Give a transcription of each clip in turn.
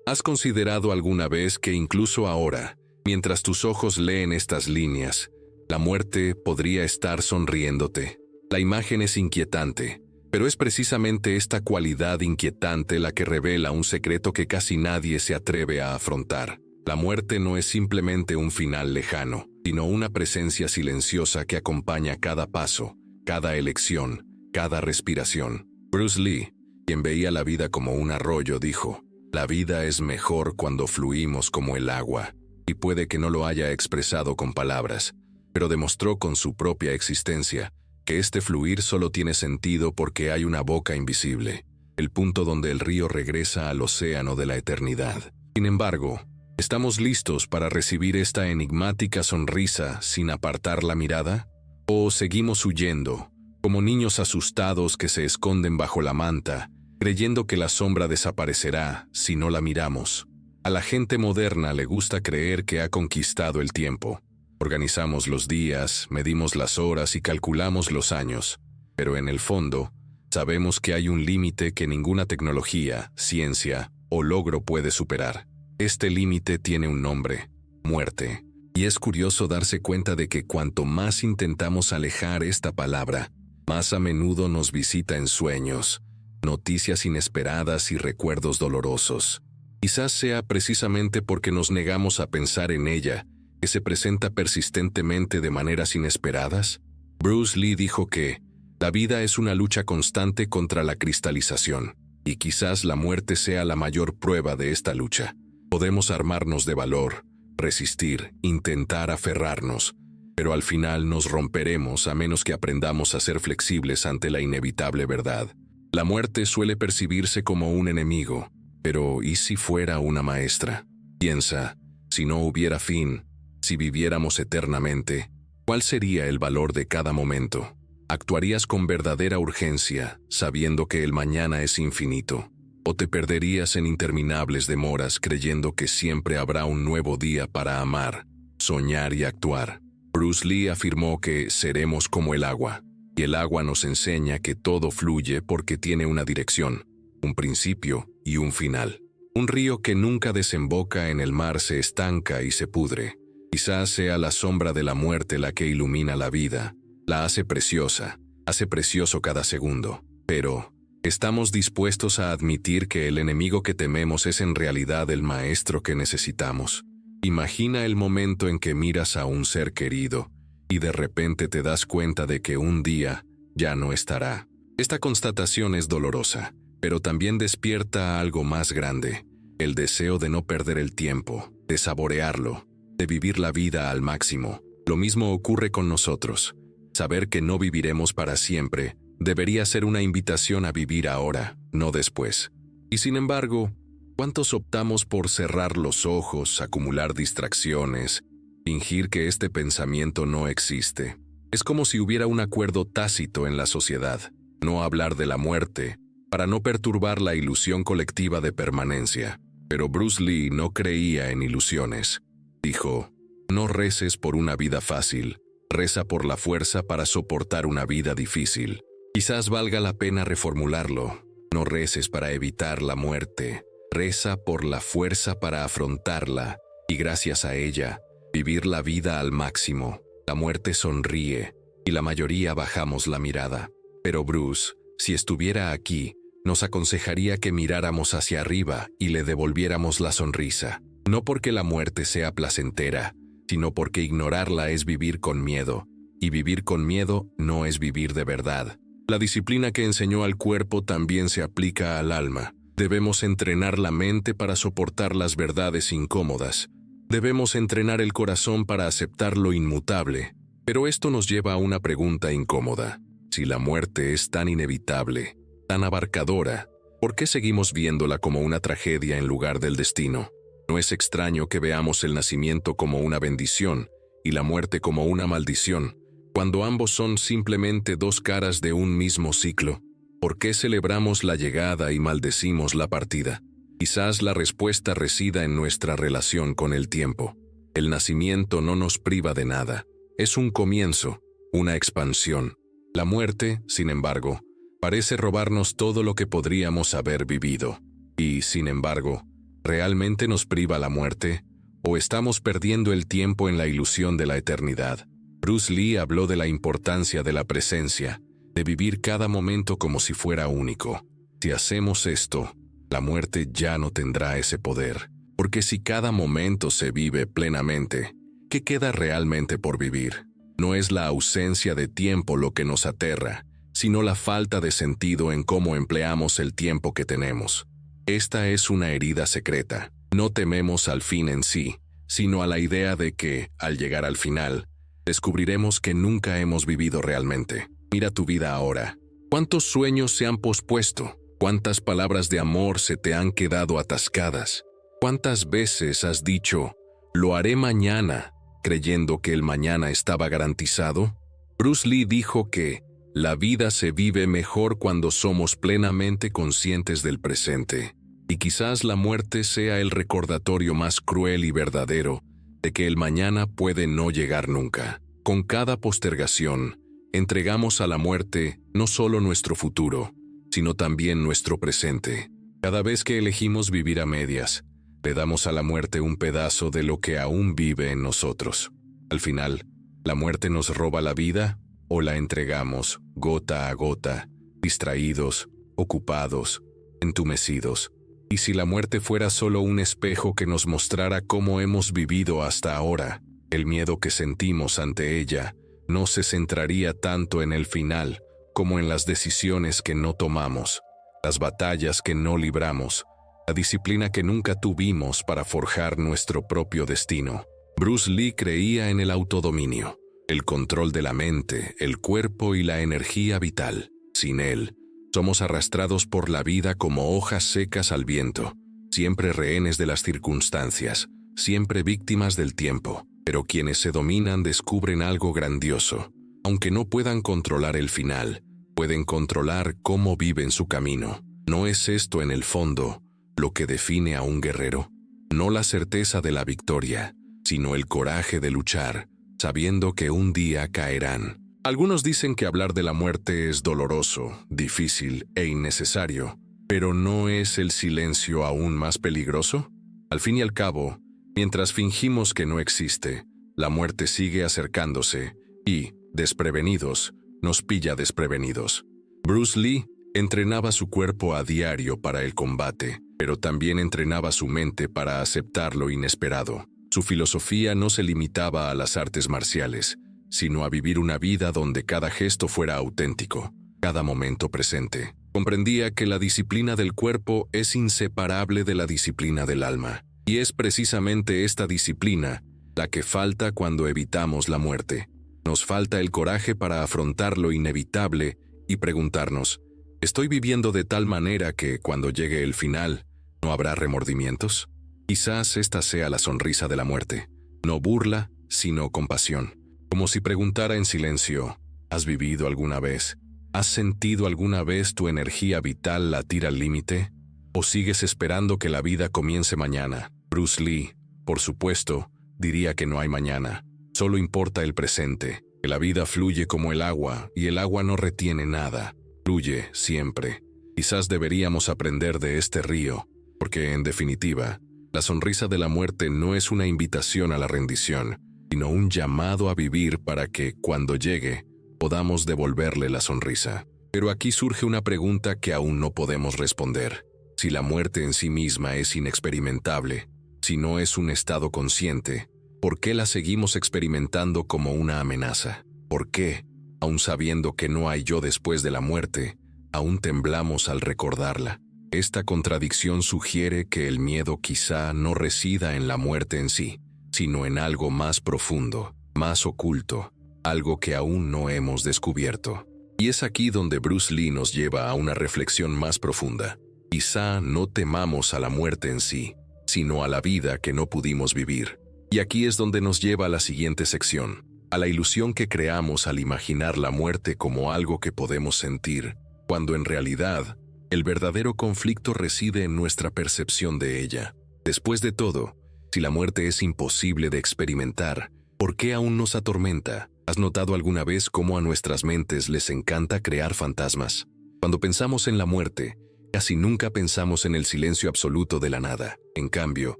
¿Has considerado alguna vez que incluso ahora, mientras tus ojos leen estas líneas, la muerte podría estar sonriéndote? La imagen es inquietante, pero es precisamente esta cualidad inquietante la que revela un secreto que casi nadie se atreve a afrontar. La muerte no es simplemente un final lejano, sino una presencia silenciosa que acompaña cada paso, cada elección, cada respiración. Bruce Lee, quien veía la vida como un arroyo, dijo: «La vida es mejor cuando fluimos como el agua», y puede que no lo haya expresado con palabras, pero demostró con su propia existencia que este fluir solo tiene sentido porque hay una boca invisible, el punto donde el río regresa al océano de la eternidad. Sin embargo, ¿estamos listos para recibir esta enigmática sonrisa sin apartar la mirada? ¿O seguimos huyendo, como niños asustados que se esconden bajo la manta, creyendo que la sombra desaparecerá si no la miramos? A la gente moderna le gusta creer que ha conquistado el tiempo. Organizamos los días, medimos las horas y calculamos los años, pero en el fondo, sabemos que hay un límite que ninguna tecnología, ciencia o logro puede superar. Este límite tiene un nombre: muerte. Y es curioso darse cuenta de que cuanto más intentamos alejar esta palabra, más a menudo nos visita en sueños, noticias inesperadas y recuerdos dolorosos. Quizás sea precisamente porque nos negamos a pensar en ella que se presenta persistentemente de maneras inesperadas. Bruce Lee dijo que la vida es una lucha constante contra la cristalización, y quizás la muerte sea la mayor prueba de esta lucha. Podemos armarnos de valor, resistir, intentar aferrarnos, pero al final nos romperemos a menos que aprendamos a ser flexibles ante la inevitable verdad. La muerte suele percibirse como un enemigo, pero ¿y si fuera una maestra? Piensa, si no hubiera fin, si viviéramos eternamente, ¿cuál sería el valor de cada momento? ¿Actuarías con verdadera urgencia, sabiendo que el mañana es infinito? ¿O te perderías en interminables demoras creyendo que siempre habrá un nuevo día para amar, soñar y actuar? Bruce Lee afirmó que seremos como el agua, y el agua nos enseña que todo fluye porque tiene una dirección, un principio y un final. Un río que nunca desemboca en el mar se estanca y se pudre. Quizás sea la sombra de la muerte la que ilumina la vida, la hace preciosa, hace precioso cada segundo. Pero, ¿estamos dispuestos a admitir que el enemigo que tememos es en realidad el maestro que necesitamos? Imagina el momento en que miras a un ser querido y de repente te das cuenta de que un día ya no estará. Esta constatación es dolorosa, pero también despierta algo más grande: el deseo de no perder el tiempo, de saborearlo, de vivir la vida al máximo. Lo mismo ocurre con nosotros. Saber que no viviremos para siempre debería ser una invitación a vivir ahora, no después. Y sin embargo, ¿cuántos optamos por cerrar los ojos, acumular distracciones, fingir que este pensamiento no existe? Es como si hubiera un acuerdo tácito en la sociedad: no hablar de la muerte, para no perturbar la ilusión colectiva de permanencia. Pero Bruce Lee no creía en ilusiones. Dijo: no reces por una vida fácil, reza por la fuerza para soportar una vida difícil. Quizás valga la pena reformularlo: no reces para evitar la muerte, reza por la fuerza para afrontarla, y gracias a ella, vivir la vida al máximo. La muerte sonríe, y la mayoría bajamos la mirada. Pero Bruce, si estuviera aquí, nos aconsejaría que miráramos hacia arriba y le devolviéramos la sonrisa. No porque la muerte sea placentera, sino porque ignorarla es vivir con miedo, y vivir con miedo no es vivir de verdad. La disciplina que enseñó al cuerpo también se aplica al alma. Debemos entrenar la mente para soportar las verdades incómodas. Debemos entrenar el corazón para aceptar lo inmutable. Pero esto nos lleva a una pregunta incómoda. Si la muerte es tan inevitable, tan abarcadora, ¿por qué seguimos viéndola como una tragedia en lugar del destino? No es extraño que veamos el nacimiento como una bendición y la muerte como una maldición, cuando ambos son simplemente dos caras de un mismo ciclo. ¿Por qué celebramos la llegada y maldecimos la partida? Quizás la respuesta resida en nuestra relación con el tiempo. El nacimiento no nos priva de nada. Es un comienzo, una expansión. La muerte, sin embargo, parece robarnos todo lo que podríamos haber vivido. Y, sin embargo, ¿Realmente nos priva la muerte? ¿O estamos perdiendo el tiempo en la ilusión de la eternidad? Bruce Lee habló de la importancia de la presencia, de vivir cada momento como si fuera único. Si hacemos esto, la muerte ya no tendrá ese poder, porque si cada momento se vive plenamente, ¿qué queda realmente por vivir? No es la ausencia de tiempo lo que nos aterra, sino la falta de sentido en cómo empleamos el tiempo que tenemos. Esta es una herida secreta. No tememos al fin en sí, sino a la idea de que, al llegar al final, descubriremos que nunca hemos vivido realmente. Mira tu vida ahora. ¿Cuántos sueños se han pospuesto? ¿Cuántas palabras de amor se te han quedado atascadas? ¿Cuántas veces has dicho, lo haré mañana, creyendo que el mañana estaba garantizado? Bruce Lee dijo que la vida se vive mejor cuando somos plenamente conscientes del presente. Y quizás la muerte sea el recordatorio más cruel y verdadero de que el mañana puede no llegar nunca. Con cada postergación, entregamos a la muerte no solo nuestro futuro, sino también nuestro presente. Cada vez que elegimos vivir a medias, le damos a la muerte un pedazo de lo que aún vive en nosotros. Al final, ¿la muerte nos roba la vida o la entregamos gota a gota, distraídos, ocupados, entumecidos? Y si la muerte fuera solo un espejo que nos mostrara cómo hemos vivido hasta ahora, el miedo que sentimos ante ella no se centraría tanto en el final como en las decisiones que no tomamos, las batallas que no libramos, la disciplina que nunca tuvimos para forjar nuestro propio destino. Bruce Lee creía en el autodominio, el control de la mente, el cuerpo y la energía vital. Sin él, somos arrastrados por la vida como hojas secas al viento, siempre rehenes de las circunstancias, siempre víctimas del tiempo. Pero quienes se dominan descubren algo grandioso. Aunque no puedan controlar el final, pueden controlar cómo viven su camino. ¿No es esto en el fondo lo que define a un guerrero? No la certeza de la victoria, sino el coraje de luchar, sabiendo que un día caerán. Algunos dicen que hablar de la muerte es doloroso, difícil e innecesario, pero ¿no es el silencio aún más peligroso? Al fin y al cabo, mientras fingimos que no existe, la muerte sigue acercándose y, desprevenidos, nos pilla desprevenidos. Bruce Lee entrenaba su cuerpo a diario para el combate, pero también entrenaba su mente para aceptar lo inesperado. Su filosofía no se limitaba a las artes marciales, sino a vivir una vida donde cada gesto fuera auténtico, cada momento presente. Comprendía que la disciplina del cuerpo es inseparable de la disciplina del alma, y es precisamente esta disciplina la que falta cuando evitamos la muerte. Nos falta el coraje para afrontar lo inevitable y preguntarnos, ¿estoy viviendo de tal manera que cuando llegue el final no habrá remordimientos? Quizás esta sea la sonrisa de la muerte, no burla, sino compasión. Como si preguntara en silencio, ¿has vivido alguna vez? ¿Has sentido alguna vez tu energía vital latir al límite? ¿O sigues esperando que la vida comience mañana? Bruce Lee, por supuesto, diría que no hay mañana. Solo importa el presente, que la vida fluye como el agua y el agua no retiene nada. Fluye siempre. Quizás deberíamos aprender de este río, porque en definitiva, la sonrisa de la muerte no es una invitación a la rendición, sino un llamado a vivir para que, cuando llegue, podamos devolverle la sonrisa. Pero aquí surge una pregunta que aún no podemos responder. Si la muerte en sí misma es inexperimentable, si no es un estado consciente, ¿por qué la seguimos experimentando como una amenaza? ¿Por qué, aun sabiendo que no hay yo después de la muerte, aún temblamos al recordarla? Esta contradicción sugiere que el miedo quizá no resida en la muerte en sí, sino en algo más profundo, más oculto, algo que aún no hemos descubierto. Y es aquí donde Bruce Lee nos lleva a una reflexión más profunda. Quizá no temamos a la muerte en sí, sino a la vida que no pudimos vivir. Y aquí es donde nos lleva a la siguiente sección, a la ilusión que creamos al imaginar la muerte como algo que podemos sentir, cuando en realidad, el verdadero conflicto reside en nuestra percepción de ella. Después de todo, si la muerte es imposible de experimentar, ¿por qué aún nos atormenta? ¿Has notado alguna vez cómo a nuestras mentes les encanta crear fantasmas? Cuando pensamos en la muerte, Casi nunca pensamos en el silencio absoluto de la nada. En cambio,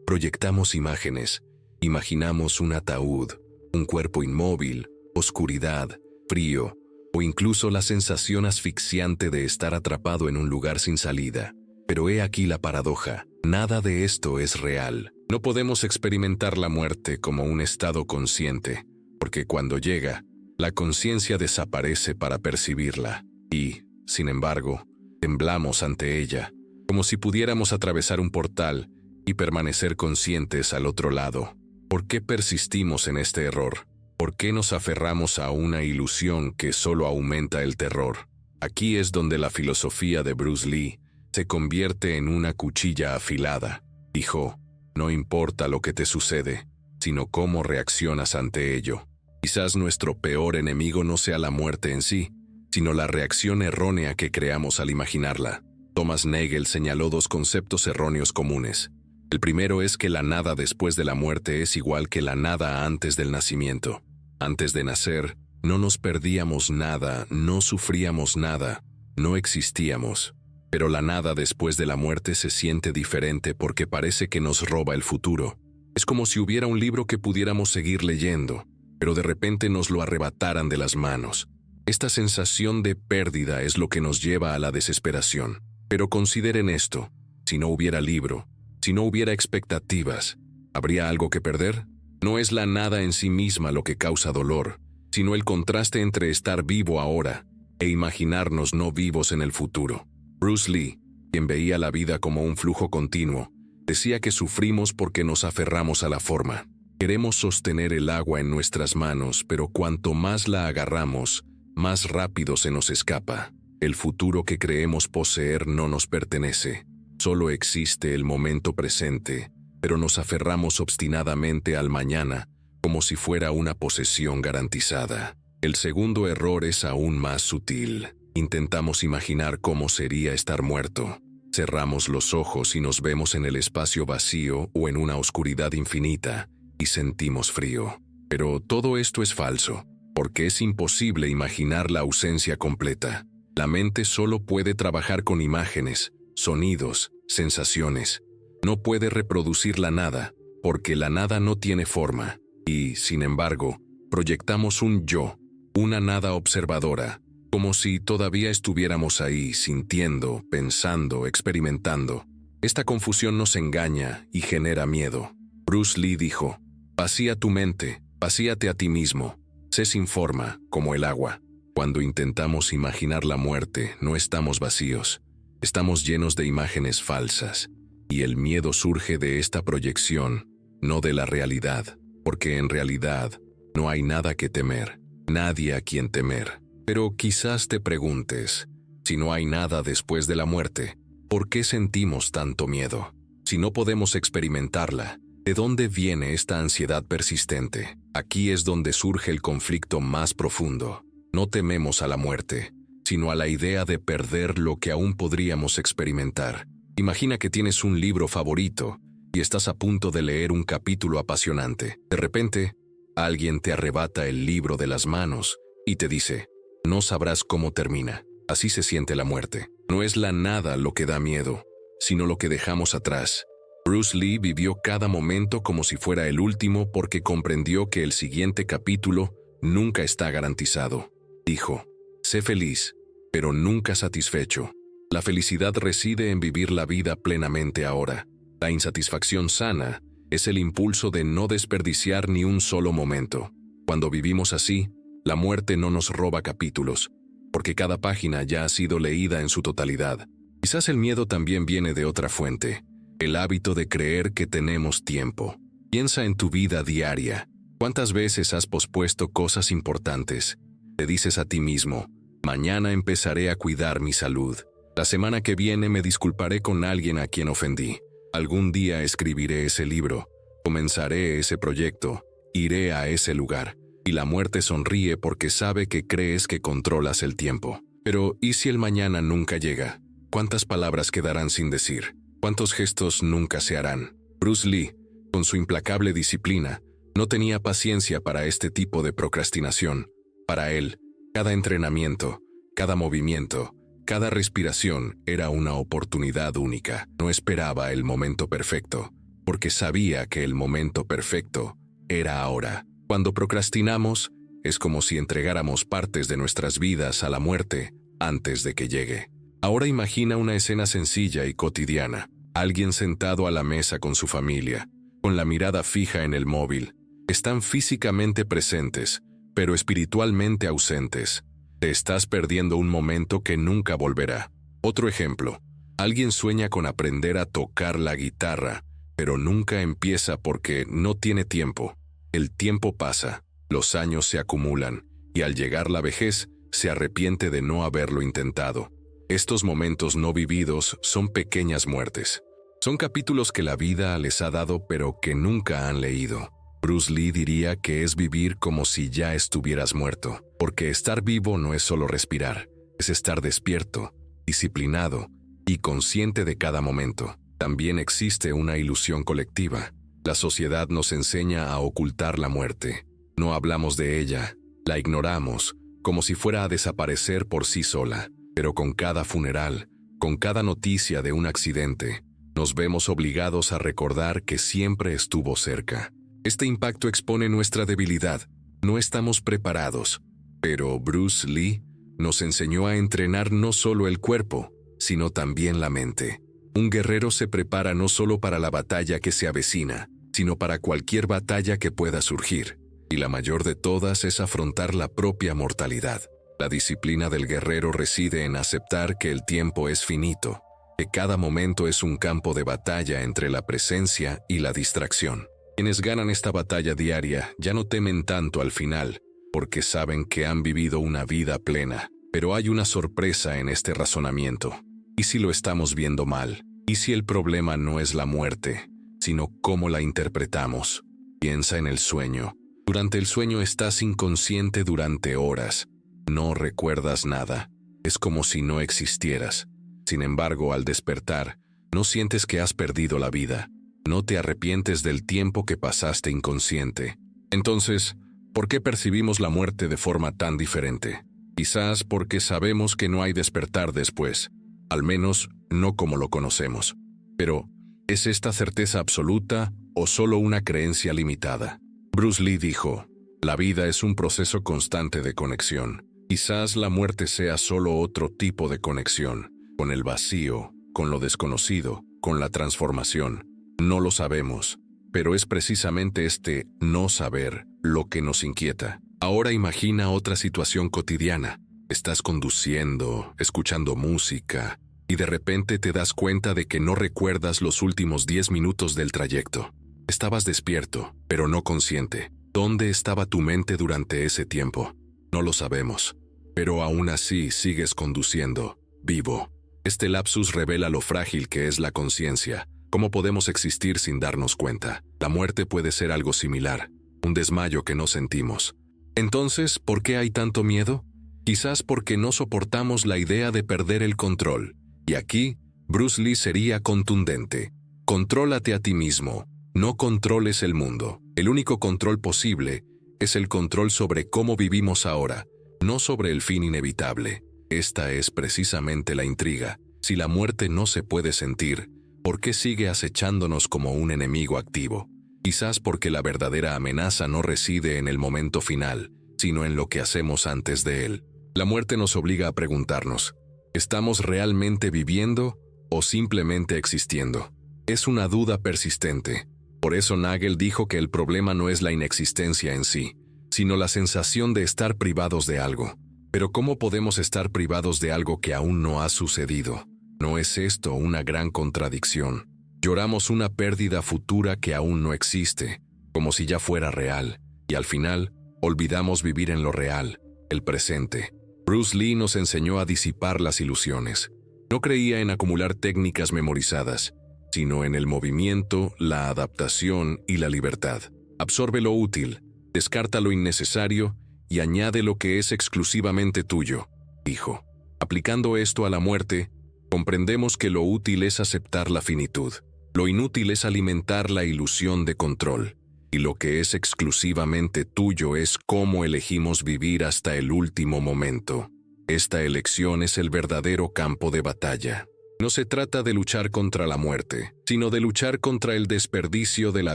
proyectamos imágenes. Imaginamos un ataúd, un cuerpo inmóvil, oscuridad, frío, o incluso la sensación asfixiante de estar atrapado en un lugar sin salida. Pero he aquí la paradoja. Nada de esto es real. No podemos experimentar la muerte como un estado consciente, porque cuando llega, la conciencia desaparece para percibirla. Y, sin embargo, temblamos ante ella, como si pudiéramos atravesar un portal y permanecer conscientes al otro lado. ¿Por qué persistimos en este error? ¿Por qué nos aferramos a una ilusión que solo aumenta el terror? Aquí es donde la filosofía de Bruce Lee se convierte en una cuchilla afilada. Dijo, no importa lo que te sucede, sino cómo reaccionas ante ello. Quizás nuestro peor enemigo no sea la muerte en sí, sino la reacción errónea que creamos al imaginarla. Thomas Nagel señaló dos conceptos erróneos comunes. El primero es que la nada después de la muerte es igual que la nada antes del nacimiento. Antes de nacer, no nos perdíamos nada, no sufríamos nada, no existíamos. Pero la nada después de la muerte se siente diferente porque parece que nos roba el futuro. Es como si hubiera un libro que pudiéramos seguir leyendo, pero de repente nos lo arrebataran de las manos. Esta sensación de pérdida es lo que nos lleva a la desesperación. Pero consideren esto, si no hubiera libro, si no hubiera expectativas, ¿habría algo que perder? No es la nada en sí misma lo que causa dolor, sino el contraste entre estar vivo ahora e imaginarnos no vivos en el futuro. Bruce Lee, quien veía la vida como un flujo continuo, decía que sufrimos porque nos aferramos a la forma. Queremos sostener el agua en nuestras manos, pero cuanto más la agarramos, más rápido se nos escapa. El futuro que creemos poseer no nos pertenece. Solo existe el momento presente, pero nos aferramos obstinadamente al mañana, como si fuera una posesión garantizada. El segundo error es aún más sutil. Intentamos imaginar cómo sería estar muerto. Cerramos los ojos y nos vemos en el espacio vacío o en una oscuridad infinita, y sentimos frío. Pero todo esto es falso, porque es imposible imaginar la ausencia completa. La mente solo puede trabajar con imágenes, sonidos, sensaciones. No puede reproducir la nada, porque la nada no tiene forma. Y, sin embargo, proyectamos un yo, una nada observadora, como si todavía estuviéramos ahí, sintiendo, pensando, experimentando. Esta confusión nos engaña y genera miedo. Bruce Lee dijo, vacía tu mente, vacíate a ti mismo, sé sin forma, como el agua. Cuando intentamos imaginar la muerte, no estamos vacíos, estamos llenos de imágenes falsas, y el miedo surge de esta proyección, no de la realidad, porque en realidad no hay nada que temer, nadie a quien temer. Pero quizás te preguntes, si no hay nada después de la muerte, ¿por qué sentimos tanto miedo? Si no podemos experimentarla, ¿de dónde viene esta ansiedad persistente? Aquí es donde surge el conflicto más profundo. No tememos a la muerte, sino a la idea de perder lo que aún podríamos experimentar. Imagina que tienes un libro favorito y estás a punto de leer un capítulo apasionante. De repente, alguien te arrebata el libro de las manos y te dice, no sabrás cómo termina. Así se siente la muerte. No es la nada lo que da miedo, sino lo que dejamos atrás. Bruce Lee vivió cada momento como si fuera el último porque comprendió que el siguiente capítulo nunca está garantizado. Dijo, sé feliz, pero nunca satisfecho. La felicidad reside en vivir la vida plenamente ahora. La insatisfacción sana es el impulso de no desperdiciar ni un solo momento. Cuando vivimos así, la muerte no nos roba capítulos, porque cada página ya ha sido leída en su totalidad. Quizás el miedo también viene de otra fuente, el hábito de creer que tenemos tiempo. Piensa en tu vida diaria. ¿Cuántas veces has pospuesto cosas importantes? Te dices a ti mismo, mañana empezaré a cuidar mi salud. La semana que viene me disculparé con alguien a quien ofendí. Algún día escribiré ese libro, comenzaré ese proyecto, iré a ese lugar. Y la muerte sonríe porque sabe que crees que controlas el tiempo. Pero, ¿y si el mañana nunca llega? ¿Cuántas palabras quedarán sin decir? ¿Cuántos gestos nunca se harán? Bruce Lee, con su implacable disciplina, no tenía paciencia para este tipo de procrastinación. Para él, cada entrenamiento, cada movimiento, Cada respiración era una oportunidad única. No esperaba el momento perfecto, porque sabía que el momento perfecto era ahora. Cuando procrastinamos, es como si entregáramos partes de nuestras vidas a la muerte antes de que llegue. Ahora imagina una escena sencilla y cotidiana. Alguien sentado a la mesa con su familia, con la mirada fija en el móvil. Están físicamente presentes, pero espiritualmente ausentes. Te estás perdiendo un momento que nunca volverá. Otro ejemplo. Alguien sueña con aprender a tocar la guitarra, pero nunca empieza porque no tiene tiempo. El tiempo pasa, los años se acumulan, y al llegar la vejez, se arrepiente de no haberlo intentado. Estos momentos no vividos son pequeñas muertes. Son capítulos que la vida les ha dado pero que nunca han leído. Bruce Lee diría que es vivir como si ya estuvieras muerto, porque estar vivo no es solo respirar, es estar despierto, disciplinado y consciente de cada momento. También existe una ilusión colectiva. La sociedad nos enseña a ocultar la muerte. No hablamos de ella, la ignoramos, como si fuera a desaparecer por sí sola. Pero con cada funeral, con cada noticia de un accidente, nos vemos obligados a recordar que siempre estuvo cerca. Este impacto expone nuestra debilidad. No estamos preparados. Pero Bruce Lee nos enseñó a entrenar no solo el cuerpo, sino también la mente. Un guerrero se prepara no solo para la batalla que se avecina, sino para cualquier batalla que pueda surgir. Y la mayor de todas es afrontar la propia mortalidad. La disciplina del guerrero reside en aceptar que el tiempo es finito, que cada momento es un campo de batalla entre la presencia y la distracción. Quienes ganan esta batalla diaria ya no temen tanto al final, porque saben que han vivido una vida plena. Pero hay una sorpresa en este razonamiento. ¿Y si lo estamos viendo mal? ¿Y si el problema no es la muerte, sino cómo la interpretamos? Piensa en el sueño. Durante el sueño estás inconsciente durante horas. No recuerdas nada. Es como si no existieras. Sin embargo, al despertar, no sientes que has perdido la vida. No te arrepientes del tiempo que pasaste inconsciente. Entonces, ¿por qué percibimos la muerte de forma tan diferente? Quizás porque sabemos que no hay despertar después. Al menos, no como lo conocemos. Pero, ¿es esta certeza absoluta o solo una creencia limitada? Bruce Lee dijo, la vida es un proceso constante de conexión. Quizás la muerte sea solo otro tipo de conexión, con el vacío, con lo desconocido, con la transformación. No lo sabemos, pero es precisamente este no saber lo que nos inquieta. Ahora imagina otra situación cotidiana. Estás conduciendo, escuchando música, y de repente te das cuenta de que no recuerdas los últimos 10 minutos del trayecto. Estabas despierto, pero no consciente. ¿Dónde estaba tu mente durante ese tiempo? No lo sabemos, pero aún así sigues conduciendo, vivo. Este lapsus revela lo frágil que es la conciencia, cómo podemos existir sin darnos cuenta. La muerte puede ser algo similar, un desmayo que no sentimos. Entonces, ¿por qué hay tanto miedo? Quizás porque no soportamos la idea de perder el control. Y aquí, Bruce Lee sería contundente. Contrólate a ti mismo, no controles el mundo. El único control posible es el control sobre cómo vivimos ahora, no sobre el fin inevitable. Esta es precisamente la intriga. Si la muerte no se puede sentir, ¿por qué sigue acechándonos como un enemigo activo? Quizás porque la verdadera amenaza no reside en el momento final, sino en lo que hacemos antes de él. La muerte nos obliga a preguntarnos, ¿estamos realmente viviendo o simplemente existiendo? Es una duda persistente. Por eso Nagel dijo que el problema no es la inexistencia en sí, sino la sensación de estar privados de algo. Pero ¿cómo podemos estar privados de algo que aún no ha sucedido? ¿No es esto una gran contradicción? Lloramos una pérdida futura que aún no existe, como si ya fuera real, y al final, olvidamos vivir en lo real, el presente. Bruce Lee nos enseñó a disipar las ilusiones. No creía en acumular técnicas memorizadas, sino en el movimiento, la adaptación y la libertad. Absorbe lo útil, descarta lo innecesario y añade lo que es exclusivamente tuyo, dijo. Aplicando esto a la muerte, comprendemos que lo útil es aceptar la finitud. Lo inútil es alimentar la ilusión de control. Y lo que es exclusivamente tuyo es cómo elegimos vivir hasta el último momento. Esta elección es el verdadero campo de batalla. No se trata de luchar contra la muerte, sino de luchar contra el desperdicio de la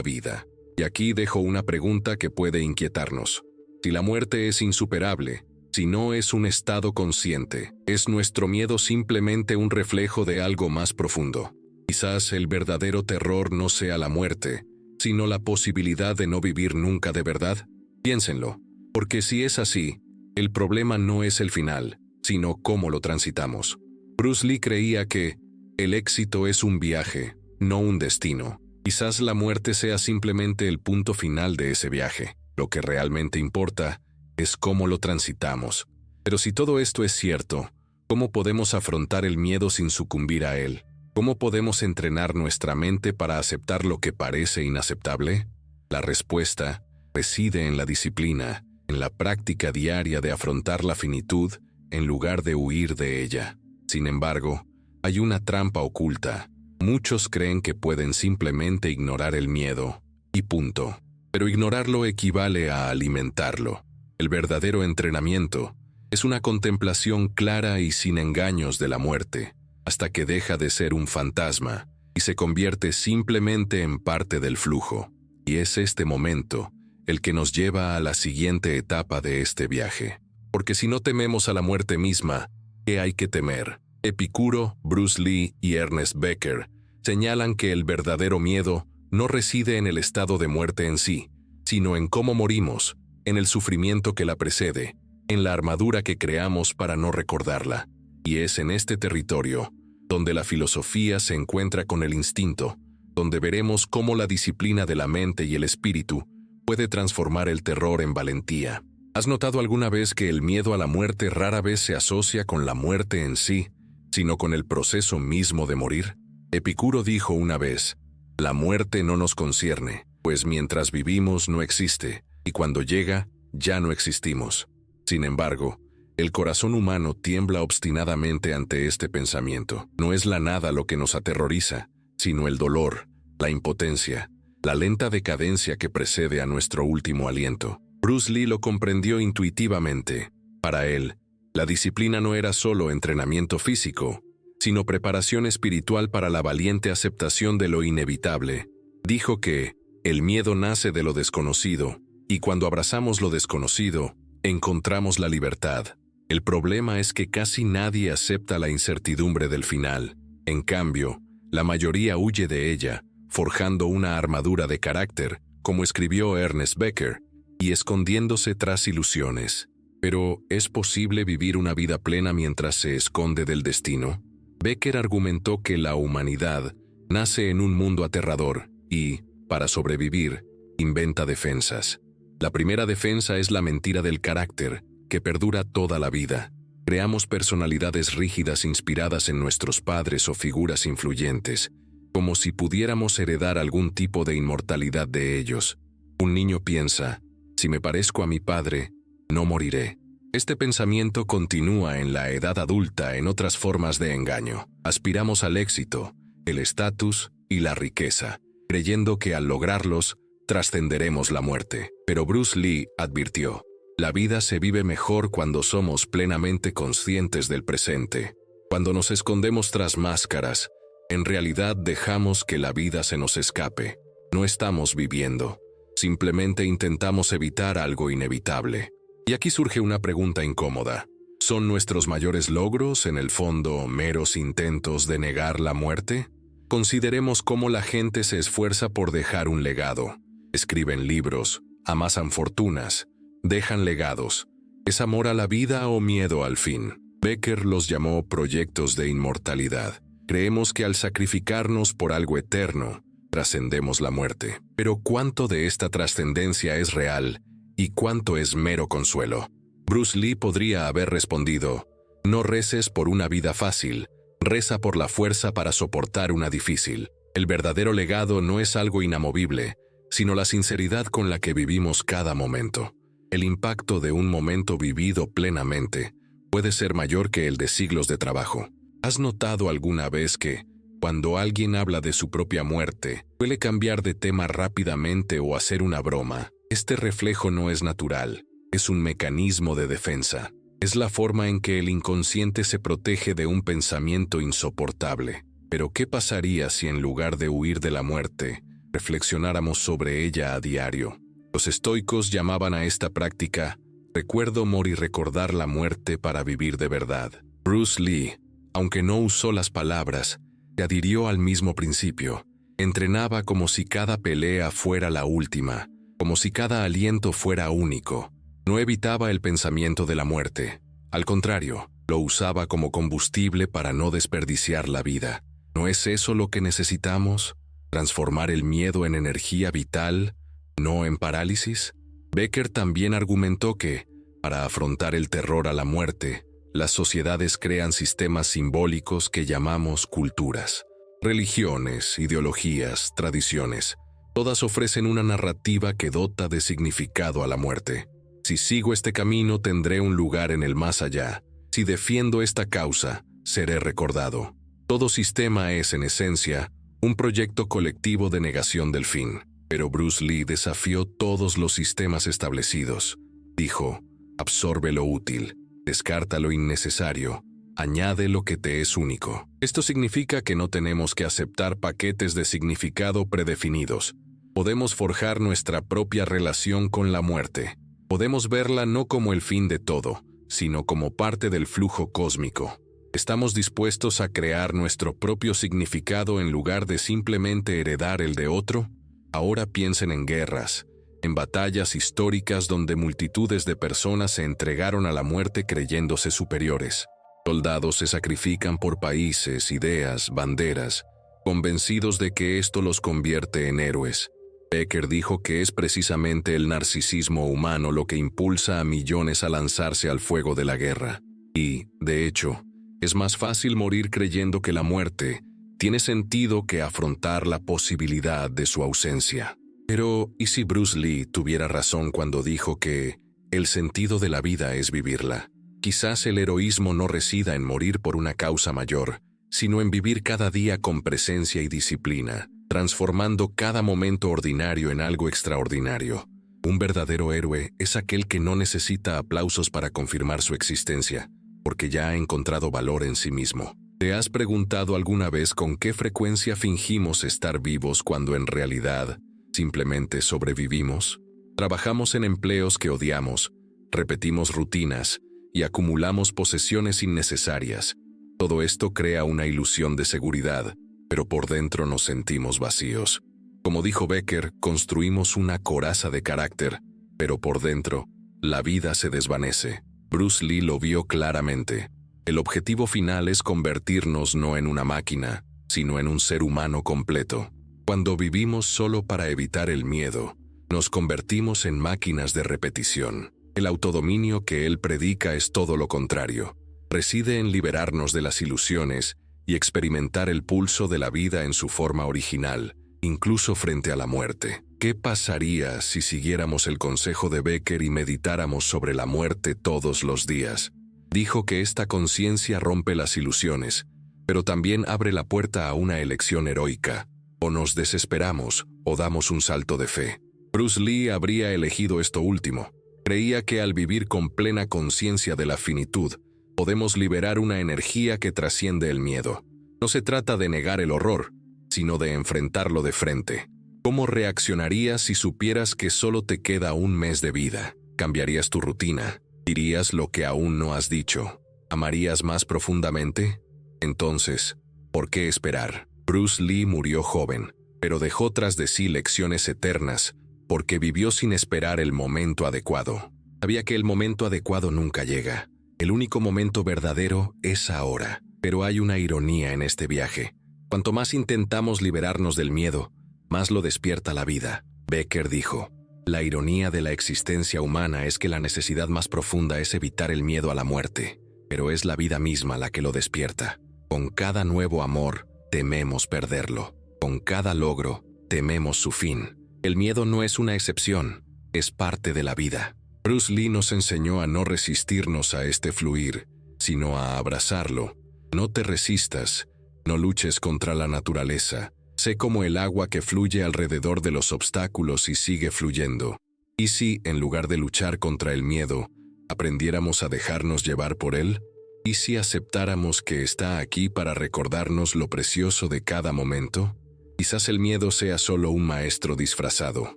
vida. Y aquí dejo una pregunta que puede inquietarnos. Si la muerte es insuperable, si no es un estado consciente, ¿es nuestro miedo simplemente un reflejo de algo más profundo? Quizás el verdadero terror no sea la muerte, sino la posibilidad de no vivir nunca de verdad. Piénsenlo, porque si es así, el problema no es el final, sino cómo lo transitamos. Bruce Lee creía que el éxito es un viaje, no un destino. Quizás la muerte sea simplemente el punto final de ese viaje. Lo que realmente importa es cómo lo transitamos. Pero si todo esto es cierto, ¿cómo podemos afrontar el miedo sin sucumbir a él? ¿Cómo podemos entrenar nuestra mente para aceptar lo que parece inaceptable? La respuesta reside en la disciplina, en la práctica diaria de afrontar la finitud en lugar de huir de ella. Sin embargo, hay una trampa oculta. Muchos creen que pueden simplemente ignorar el miedo, y punto. Pero ignorarlo equivale a alimentarlo. El verdadero entrenamiento es una contemplación clara y sin engaños de la muerte, hasta que deja de ser un fantasma y se convierte simplemente en parte del flujo. Y es este momento el que nos lleva a la siguiente etapa de este viaje. Porque si no tememos a la muerte misma, ¿qué hay que temer? Epicuro, Bruce Lee y Ernest Becker señalan que el verdadero miedo no reside en el estado de muerte en sí, sino en cómo morimos, en el sufrimiento que la precede, en la armadura que creamos para no recordarla. Y es en este territorio donde la filosofía se encuentra con el instinto, donde veremos cómo la disciplina de la mente y el espíritu puede transformar el terror en valentía. ¿Has notado alguna vez que el miedo a la muerte rara vez se asocia con la muerte en sí, sino con el proceso mismo de morir? Epicuro dijo una vez, «La muerte no nos concierne, pues mientras vivimos no existe, y cuando llega, ya no existimos». Sin embargo, el corazón humano tiembla obstinadamente ante este pensamiento. No es la nada lo que nos aterroriza, sino el dolor, la impotencia, la lenta decadencia que precede a nuestro último aliento. Bruce Lee lo comprendió intuitivamente. Para él, la disciplina no era solo entrenamiento físico, sino preparación espiritual para la valiente aceptación de lo inevitable. Dijo que el miedo nace de lo desconocido, y cuando abrazamos lo desconocido, encontramos la libertad. El problema es que casi nadie acepta la incertidumbre del final. En cambio, la mayoría huye de ella, forjando una armadura de carácter, como escribió Ernest Becker, y escondiéndose tras ilusiones. Pero, ¿es posible vivir una vida plena mientras se esconde del destino? Becker argumentó que la humanidad nace en un mundo aterrador y, para sobrevivir, inventa defensas. La primera defensa es la mentira del carácter, que perdura toda la vida. Creamos personalidades rígidas inspiradas en nuestros padres o figuras influyentes, como si pudiéramos heredar algún tipo de inmortalidad de ellos. Un niño piensa, si me parezco a mi padre, no moriré. Este pensamiento continúa en la edad adulta en otras formas de engaño. Aspiramos al éxito, el estatus y la riqueza, creyendo que al lograrlos, trascenderemos la muerte. Pero Bruce Lee advirtió, la vida se vive mejor cuando somos plenamente conscientes del presente. Cuando nos escondemos tras máscaras, en realidad dejamos que la vida se nos escape. No estamos viviendo, simplemente intentamos evitar algo inevitable. Y aquí surge una pregunta incómoda. ¿Son nuestros mayores logros, en el fondo, meros intentos de negar la muerte? Consideremos cómo la gente se esfuerza por dejar un legado. Escriben libros, amasan fortunas, dejan legados. ¿Es amor a la vida o miedo al fin? Becker los llamó proyectos de inmortalidad. Creemos que al sacrificarnos por algo eterno, trascendemos la muerte. Pero ¿cuánto de esta trascendencia es real y cuánto es mero consuelo? Bruce Lee podría haber respondido, no reces por una vida fácil, reza por la fuerza para soportar una difícil. El verdadero legado no es algo inamovible, sino la sinceridad con la que vivimos cada momento. El impacto de un momento vivido plenamente puede ser mayor que el de siglos de trabajo. ¿Has notado alguna vez que, cuando alguien habla de su propia muerte, suele cambiar de tema rápidamente o hacer una broma? Este reflejo no es natural, es un mecanismo de defensa. Es la forma en que el inconsciente se protege de un pensamiento insoportable. Pero ¿qué pasaría si en lugar de huir de la muerte, reflexionáramos sobre ella a diario? Los estoicos llamaban a esta práctica recuerdo y recordar la muerte para vivir de verdad. Bruce Lee, aunque no usó las palabras, se adhirió al mismo principio. Entrenaba como si cada pelea fuera la última, como si cada aliento fuera único. No evitaba el pensamiento de la muerte. Al contrario, lo usaba como combustible para no desperdiciar la vida. ¿No es eso lo que necesitamos? ¿Transformar el miedo en energía vital, no en parálisis? Becker también argumentó que, para afrontar el terror a la muerte, las sociedades crean sistemas simbólicos que llamamos culturas. Religiones, ideologías, tradiciones, todas ofrecen una narrativa que dota de significado a la muerte. Si sigo este camino tendré un lugar en el más allá. Si defiendo esta causa, seré recordado. Todo sistema es, en esencia, un proyecto colectivo de negación del fin. Pero Bruce Lee desafió todos los sistemas establecidos. Dijo, absorbe lo útil, descarta lo innecesario, añade lo que te es único. Esto significa que no tenemos que aceptar paquetes de significado predefinidos. Podemos forjar nuestra propia relación con la muerte. Podemos verla no como el fin de todo, sino como parte del flujo cósmico. ¿Estamos dispuestos a crear nuestro propio significado en lugar de simplemente heredar el de otro? Ahora piensen en guerras, en batallas históricas donde multitudes de personas se entregaron a la muerte creyéndose superiores. Soldados se sacrifican por países, ideas, banderas, convencidos de que esto los convierte en héroes. Becker dijo que es precisamente el narcisismo humano lo que impulsa a millones a lanzarse al fuego de la guerra. Y, de hecho, es más fácil morir creyendo que la muerte tiene sentido que afrontar la posibilidad de su ausencia. Pero, ¿y si Bruce Lee tuviera razón cuando dijo que el sentido de la vida es vivirla? Quizás el heroísmo no resida en morir por una causa mayor, sino en vivir cada día con presencia y disciplina, transformando cada momento ordinario en algo extraordinario. Un verdadero héroe es aquel que no necesita aplausos para confirmar su existencia, porque ya ha encontrado valor en sí mismo. ¿Te has preguntado alguna vez con qué frecuencia fingimos estar vivos cuando en realidad simplemente sobrevivimos? Trabajamos en empleos que odiamos, repetimos rutinas y acumulamos posesiones innecesarias. Todo esto crea una ilusión de seguridad, pero por dentro nos sentimos vacíos. Como dijo Becker, construimos una coraza de carácter, pero por dentro, la vida se desvanece. Bruce Lee lo vio claramente. El objetivo final es convertirnos no en una máquina, sino en un ser humano completo. Cuando vivimos solo para evitar el miedo, nos convertimos en máquinas de repetición. El autodominio que él predica es todo lo contrario. Reside en liberarnos de las ilusiones y experimentar el pulso de la vida en su forma original, incluso frente a la muerte. ¿Qué pasaría si siguiéramos el consejo de Becker y meditáramos sobre la muerte todos los días? Dijo que esta conciencia rompe las ilusiones, pero también abre la puerta a una elección heroica. O nos desesperamos o damos un salto de fe. Bruce Lee habría elegido esto último. Creía que al vivir con plena conciencia de la finitud, podemos liberar una energía que trasciende el miedo. No se trata de negar el horror, sino de enfrentarlo de frente. ¿Cómo reaccionarías si supieras que solo te queda un mes de vida? ¿Cambiarías tu rutina? ¿Dirías lo que aún no has dicho? ¿Amarías más profundamente? Entonces, ¿por qué esperar? Bruce Lee murió joven, pero dejó tras de sí lecciones eternas, porque vivió sin esperar el momento adecuado. Sabía que el momento adecuado nunca llega. El único momento verdadero es ahora. Pero hay una ironía en este viaje. Cuanto más intentamos liberarnos del miedo, más lo despierta la vida. Becker dijo, la ironía de la existencia humana es que la necesidad más profunda es evitar el miedo a la muerte, pero es la vida misma la que lo despierta. Con cada nuevo amor, tememos perderlo. Con cada logro, tememos su fin. El miedo no es una excepción, es parte de la vida. Bruce Lee nos enseñó a no resistirnos a este fluir, sino a abrazarlo. No te resistas, no luches contra la naturaleza. Sé como el agua que fluye alrededor de los obstáculos y sigue fluyendo. Y si, en lugar de luchar contra el miedo, aprendiéramos a dejarnos llevar por él? ¿Y si aceptáramos que está aquí para recordarnos lo precioso de cada momento? Quizás el miedo sea solo un maestro disfrazado.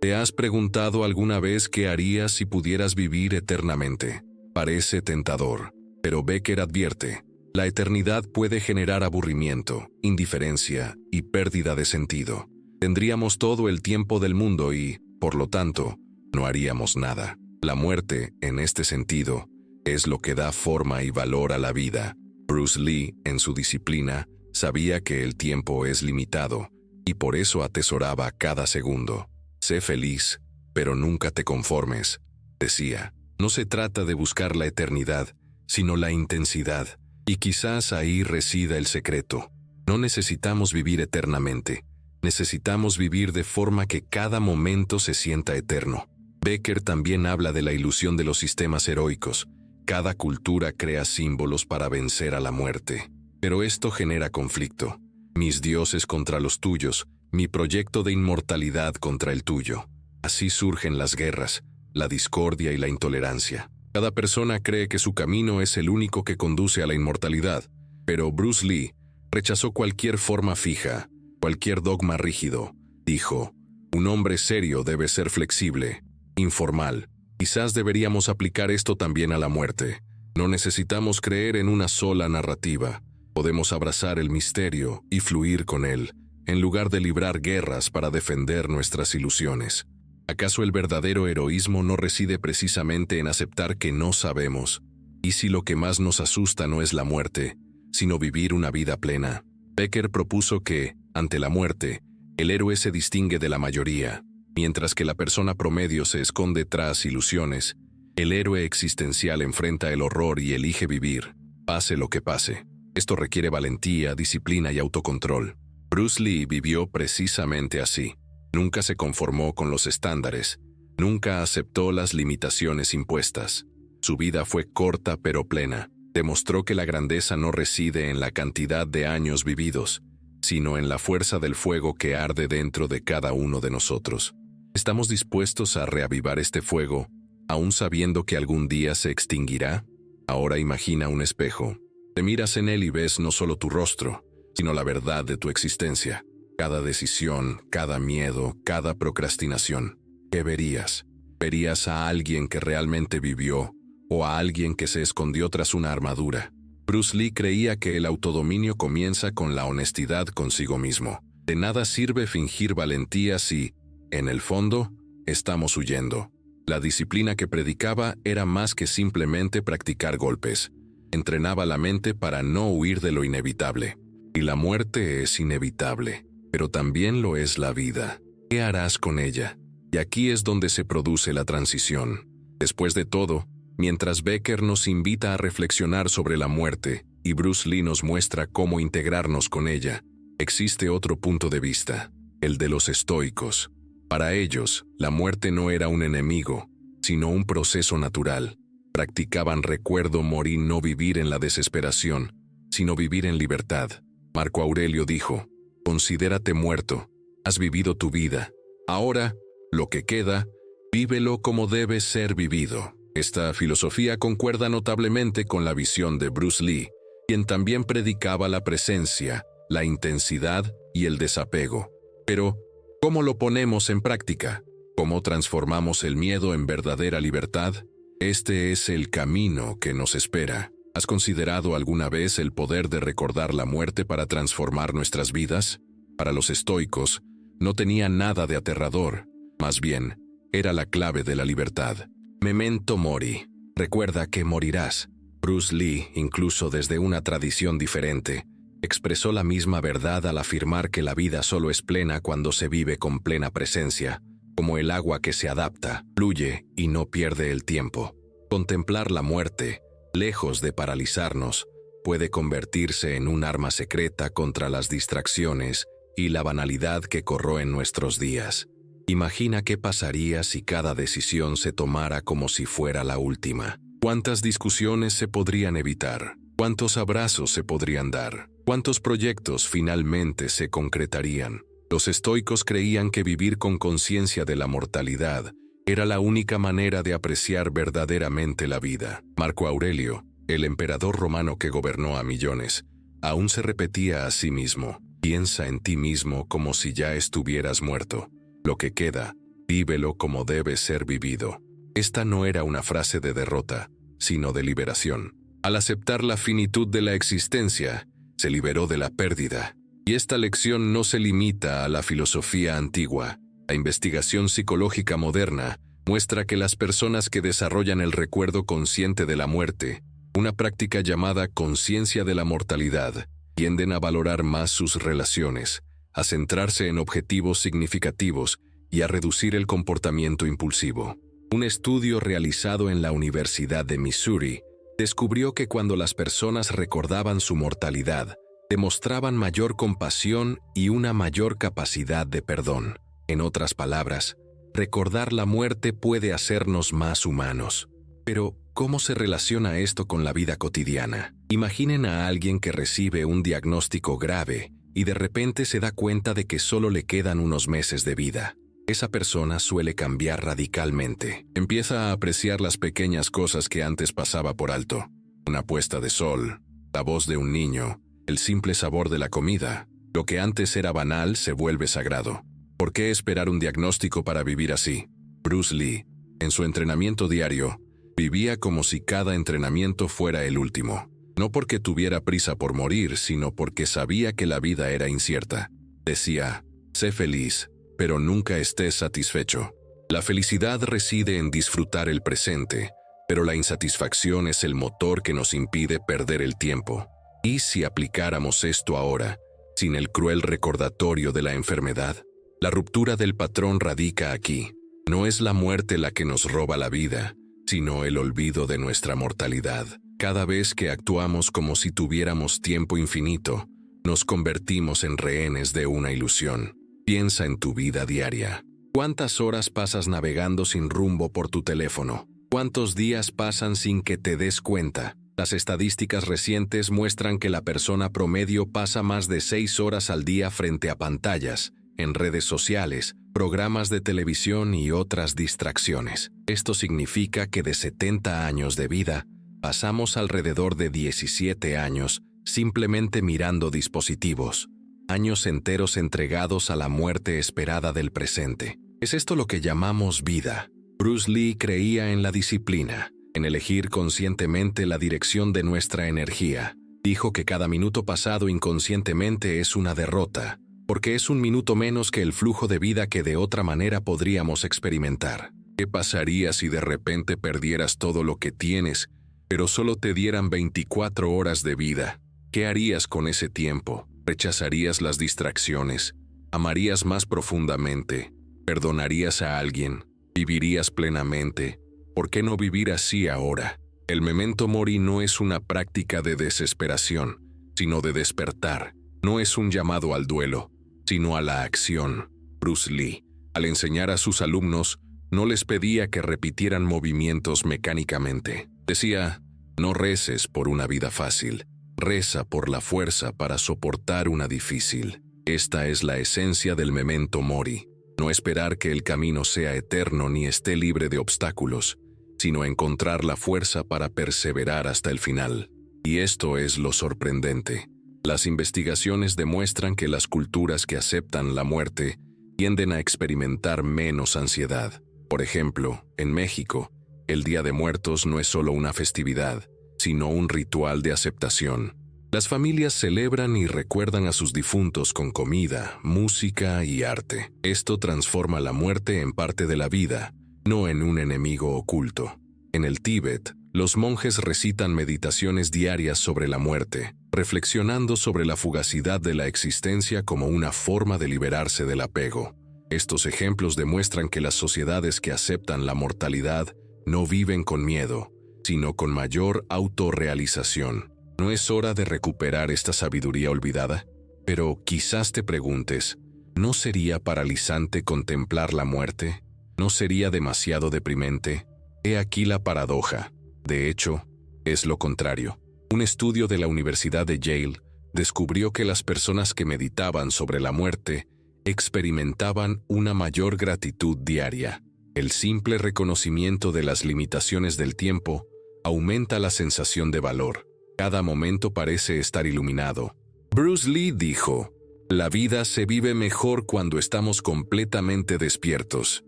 ¿Te has preguntado alguna vez qué harías si pudieras vivir eternamente? Parece tentador, pero Becker advierte, la eternidad puede generar aburrimiento, indiferencia y pérdida de sentido. Tendríamos todo el tiempo del mundo y, por lo tanto, no haríamos nada. La muerte, en este sentido, es lo que da forma y valor a la vida. Bruce Lee, en su disciplina, sabía que el tiempo es limitado, y por eso atesoraba cada segundo. Sé feliz, pero nunca te conformes, decía. No se trata de buscar la eternidad, sino la intensidad, y quizás ahí resida el secreto. No necesitamos vivir eternamente, necesitamos vivir de forma que cada momento se sienta eterno. Becker también habla de la ilusión de los sistemas heroicos. Cada cultura crea símbolos para vencer a la muerte. Pero esto genera conflicto. Mis dioses contra los tuyos, mi proyecto de inmortalidad contra el tuyo. Así surgen las guerras, la discordia y la intolerancia. Cada persona cree que su camino es el único que conduce a la inmortalidad, pero Bruce Lee rechazó cualquier forma fija, cualquier dogma rígido. Dijo, un hombre serio debe ser flexible, informal. Quizás deberíamos aplicar esto también a la muerte. No necesitamos creer en una sola narrativa. Podemos abrazar el misterio y fluir con él, en lugar de librar guerras para defender nuestras ilusiones. ¿Acaso el verdadero heroísmo no reside precisamente en aceptar que no sabemos? ¿Y si lo que más nos asusta no es la muerte, sino vivir una vida plena? Becker propuso que, ante la muerte, el héroe se distingue de la mayoría. Mientras que la persona promedio se esconde tras ilusiones, el héroe existencial enfrenta el horror y elige vivir, pase lo que pase. Esto requiere valentía, disciplina y autocontrol. Bruce Lee vivió precisamente así. Nunca se conformó con los estándares, nunca aceptó las limitaciones impuestas. Su vida fue corta pero plena. Demostró que la grandeza no reside en la cantidad de años vividos, sino en la fuerza del fuego que arde dentro de cada uno de nosotros. ¿Estamos dispuestos a reavivar este fuego, aún sabiendo que algún día se extinguirá? Ahora imagina un espejo. Te miras en él y ves no solo tu rostro, sino la verdad de tu existencia. Cada decisión, cada miedo, cada procrastinación. ¿Qué verías? ¿Verías a alguien que realmente vivió o a alguien que se escondió tras una armadura? Bruce Lee creía que el autodominio comienza con la honestidad consigo mismo. De nada sirve fingir valentía si, en el fondo, estamos huyendo. La disciplina que predicaba era más que simplemente practicar golpes. Entrenaba la mente para no huir de lo inevitable. Y la muerte es inevitable, pero también lo es la vida. ¿Qué harás con ella? Y aquí es donde se produce la transición. Después de todo, mientras Becker nos invita a reflexionar sobre la muerte y Bruce Lee nos muestra cómo integrarnos con ella, existe otro punto de vista, el de los estoicos. Para ellos, la muerte no era un enemigo, sino un proceso natural. Practicaban recuerdo morir, no vivir en la desesperación, sino vivir en libertad. Marco Aurelio dijo, considérate muerto, has vivido tu vida. Ahora, lo que queda, vívelo como debe ser vivido. Esta filosofía concuerda notablemente con la visión de Bruce Lee, quien también predicaba la presencia, la intensidad y el desapego. Pero, ¿cómo lo ponemos en práctica? ¿Cómo transformamos el miedo en verdadera libertad? Este es el camino que nos espera. ¿Has considerado alguna vez el poder de recordar la muerte para transformar nuestras vidas? Para los estoicos, no tenía nada de aterrador. Más bien, era la clave de la libertad. Memento mori. Recuerda que morirás. Bruce Lee, incluso desde una tradición diferente, expresó la misma verdad al afirmar que la vida solo es plena cuando se vive con plena presencia, como el agua que se adapta, fluye y no pierde el tiempo. Contemplar la muerte, lejos de paralizarnos, puede convertirse en un arma secreta contra las distracciones y la banalidad que corroen nuestros días. Imagina qué pasaría si cada decisión se tomara como si fuera la última. ¿Cuántas discusiones se podrían evitar? ¿Cuántos abrazos se podrían dar? ¿Cuántos proyectos finalmente se concretarían? Los estoicos creían que vivir con conciencia de la mortalidad Era la única manera de apreciar verdaderamente la vida. Marco Aurelio, el emperador romano que gobernó a millones, aún se repetía a sí mismo: piensa en ti mismo como si ya estuvieras muerto. Lo que queda, vívelo como debe ser vivido. Esta no era una frase de derrota, sino de liberación. Al aceptar la finitud de la existencia, se liberó de la pérdida. Y esta lección no se limita a la filosofía antigua. La investigación psicológica moderna muestra que las personas que desarrollan el recuerdo consciente de la muerte, una práctica llamada conciencia de la mortalidad, tienden a valorar más sus relaciones, a centrarse en objetivos significativos y a reducir el comportamiento impulsivo. Un estudio realizado en la Universidad de Missouri descubrió que cuando las personas recordaban su mortalidad, demostraban mayor compasión y una mayor capacidad de perdón. En otras palabras, recordar la muerte puede hacernos más humanos. Pero, ¿cómo se relaciona esto con la vida cotidiana? Imaginen a alguien que recibe un diagnóstico grave y de repente se da cuenta de que solo le quedan unos meses de vida. Esa persona suele cambiar radicalmente. Empieza a apreciar las pequeñas cosas que antes pasaba por alto. Una puesta de sol, la voz de un niño, el simple sabor de la comida. Lo que antes era banal se vuelve sagrado. ¿Por qué esperar un diagnóstico para vivir así? Bruce Lee, en su entrenamiento diario, vivía como si cada entrenamiento fuera el último. No porque tuviera prisa por morir, sino porque sabía que la vida era incierta. Decía: sé feliz, pero nunca estés satisfecho. La felicidad reside en disfrutar el presente, pero la insatisfacción es el motor que nos impide perder el tiempo. ¿Y si aplicáramos esto ahora, sin el cruel recordatorio de la enfermedad? La ruptura del patrón radica aquí. No es la muerte la que nos roba la vida, sino el olvido de nuestra mortalidad. Cada vez que actuamos como si tuviéramos tiempo infinito, nos convertimos en rehenes de una ilusión. Piensa en tu vida diaria. ¿Cuántas horas pasas navegando sin rumbo por tu teléfono? ¿Cuántos días pasan sin que te des cuenta? Las estadísticas recientes muestran que la persona promedio pasa más de 6 horas al día frente a pantallas, en redes sociales, programas de televisión y otras distracciones. Esto significa que de 70 años de vida, pasamos alrededor de 17 años simplemente mirando dispositivos, años enteros entregados a la muerte esperada del presente. ¿Es esto lo que llamamos vida? Bruce Lee creía en la disciplina, en elegir conscientemente la dirección de nuestra energía. Dijo que cada minuto pasado inconscientemente es una derrota, porque es un minuto menos que el flujo de vida que de otra manera podríamos experimentar. ¿Qué pasaría si de repente perdieras todo lo que tienes, pero solo te dieran 24 horas de vida? ¿Qué harías con ese tiempo? ¿Rechazarías las distracciones? ¿Amarías más profundamente? ¿Perdonarías a alguien? ¿Vivirías plenamente? ¿Por qué no vivir así ahora? El memento mori no es una práctica de desesperación, sino de despertar. No es un llamado al duelo, sino a la acción. Bruce Lee, al enseñar a sus alumnos, no les pedía que repitieran movimientos mecánicamente. Decía: no reces por una vida fácil, reza por la fuerza para soportar una difícil. Esta es la esencia del memento mori. No esperar que el camino sea eterno ni esté libre de obstáculos, sino encontrar la fuerza para perseverar hasta el final. Y esto es lo sorprendente. Las investigaciones demuestran que las culturas que aceptan la muerte tienden a experimentar menos ansiedad. Por ejemplo, en México, el Día de Muertos no es solo una festividad, sino un ritual de aceptación. Las familias celebran y recuerdan a sus difuntos con comida, música y arte. Esto transforma la muerte en parte de la vida, no en un enemigo oculto. En el Tíbet, los monjes recitan meditaciones diarias sobre la muerte, reflexionando sobre la fugacidad de la existencia como una forma de liberarse del apego. Estos ejemplos demuestran que las sociedades que aceptan la mortalidad no viven con miedo, sino con mayor autorrealización. ¿No es hora de recuperar esta sabiduría olvidada? Pero quizás te preguntes, ¿no sería paralizante contemplar la muerte? ¿No sería demasiado deprimente? He aquí la paradoja. De hecho, es lo contrario. Un estudio de la Universidad de Yale descubrió que las personas que meditaban sobre la muerte experimentaban una mayor gratitud diaria. El simple reconocimiento de las limitaciones del tiempo aumenta la sensación de valor. Cada momento parece estar iluminado. Bruce Lee dijo, «La vida se vive mejor cuando estamos completamente despiertos».